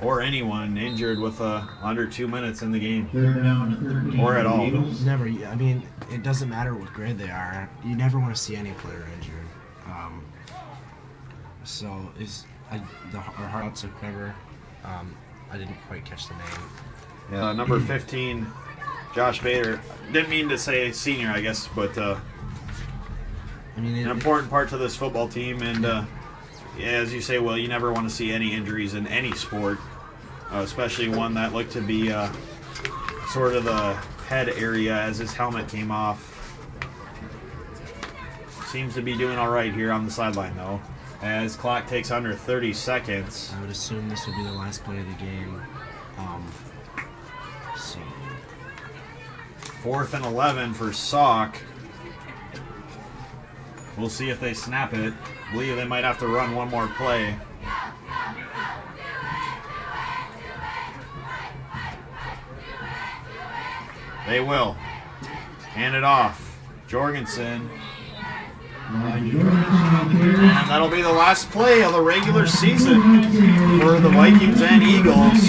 or anyone injured with under 2 minutes in the game. Third down and 13 Or at for the all. Eagles. Never. I mean, it doesn't matter what grade they are. You never want to see any player injured. So our hearts are cover. I didn't quite catch the name. Yeah, number 15, Josh Bader. Didn't mean to say senior, I guess, but I mean, an important part to this football team. And as you say, Will, you never want to see any injuries in any sport, especially one that looked to be sort of the head area as his helmet came off. Seems to be doing all right here on the sideline, though, as clock takes under 30 seconds. I would assume this would be the last play of the game. So 4th and 11 for Sauk. We'll see if they snap it. I believe they might have to run one more play. They will. Hand it off. Jorgensen. And that'll be the last play of the regular season for the Vikings and Eagles.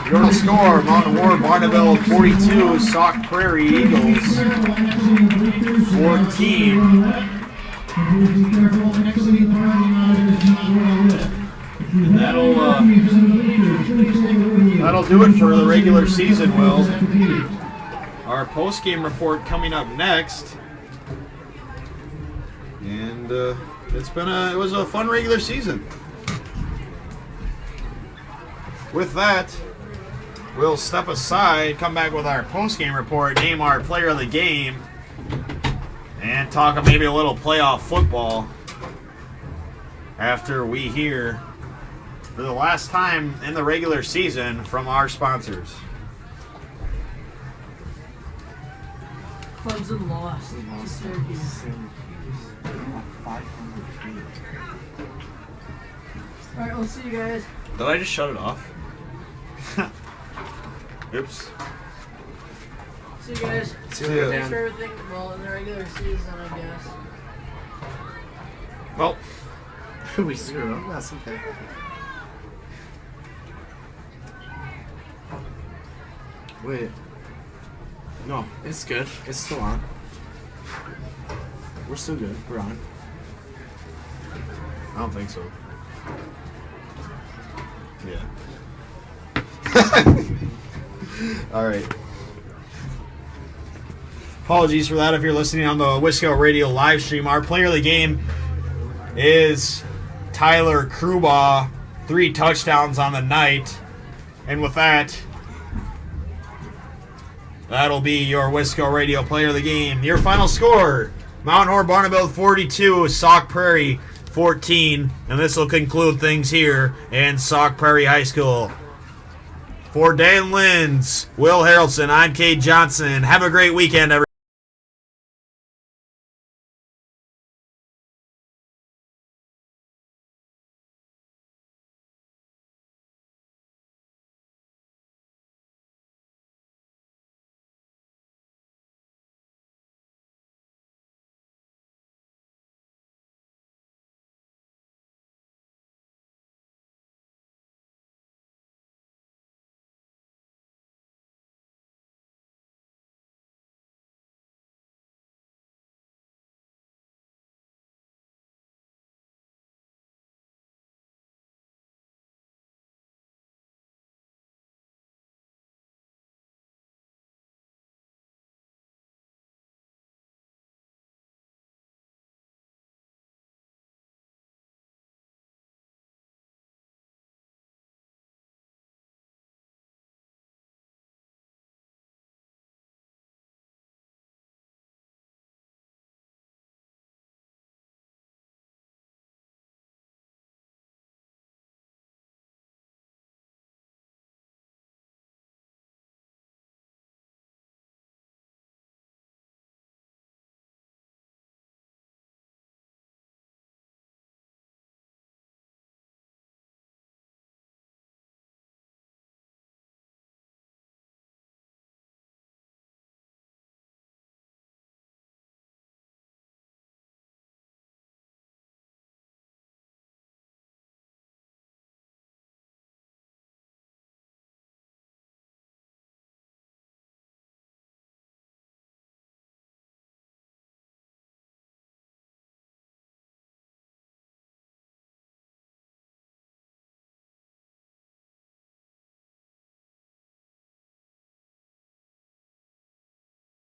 Your score, Mount Horeb Barneveld 42, Sauk Prairie Eagles 14. And that'll do it for the regular season, Will. Our post-game report coming up next. And it was a fun regular season. With that, we'll step aside, come back with our post-game report, name our player of the game, and talk maybe a little playoff football after we hear, for the last time in the regular season, from our sponsors. Clemson lost to Syracuse. Alright, we'll see you guys. Did I just shut it off? Oops. See you guys. See ya. Thanks for everything. Well, in the regular season, I guess. Well, we screwed up. That's okay. Wait. No, it's good. It's still on. We're still good. We're on. I don't think so. Yeah. All right. Apologies for that if you're listening on the Wisco Radio live stream. Our player of the game is Tyler Krubaugh. 3 touchdowns on the night. And with that, that'll be your Wisco Radio player of the game. Your final score, Mount Horeb Barneveld 42, Sauk Prairie 14. And this will conclude things here in Sauk Prairie High School. For Dan Linz, Will Harrelson, I'm Kate Johnson. Have a great weekend, everyone.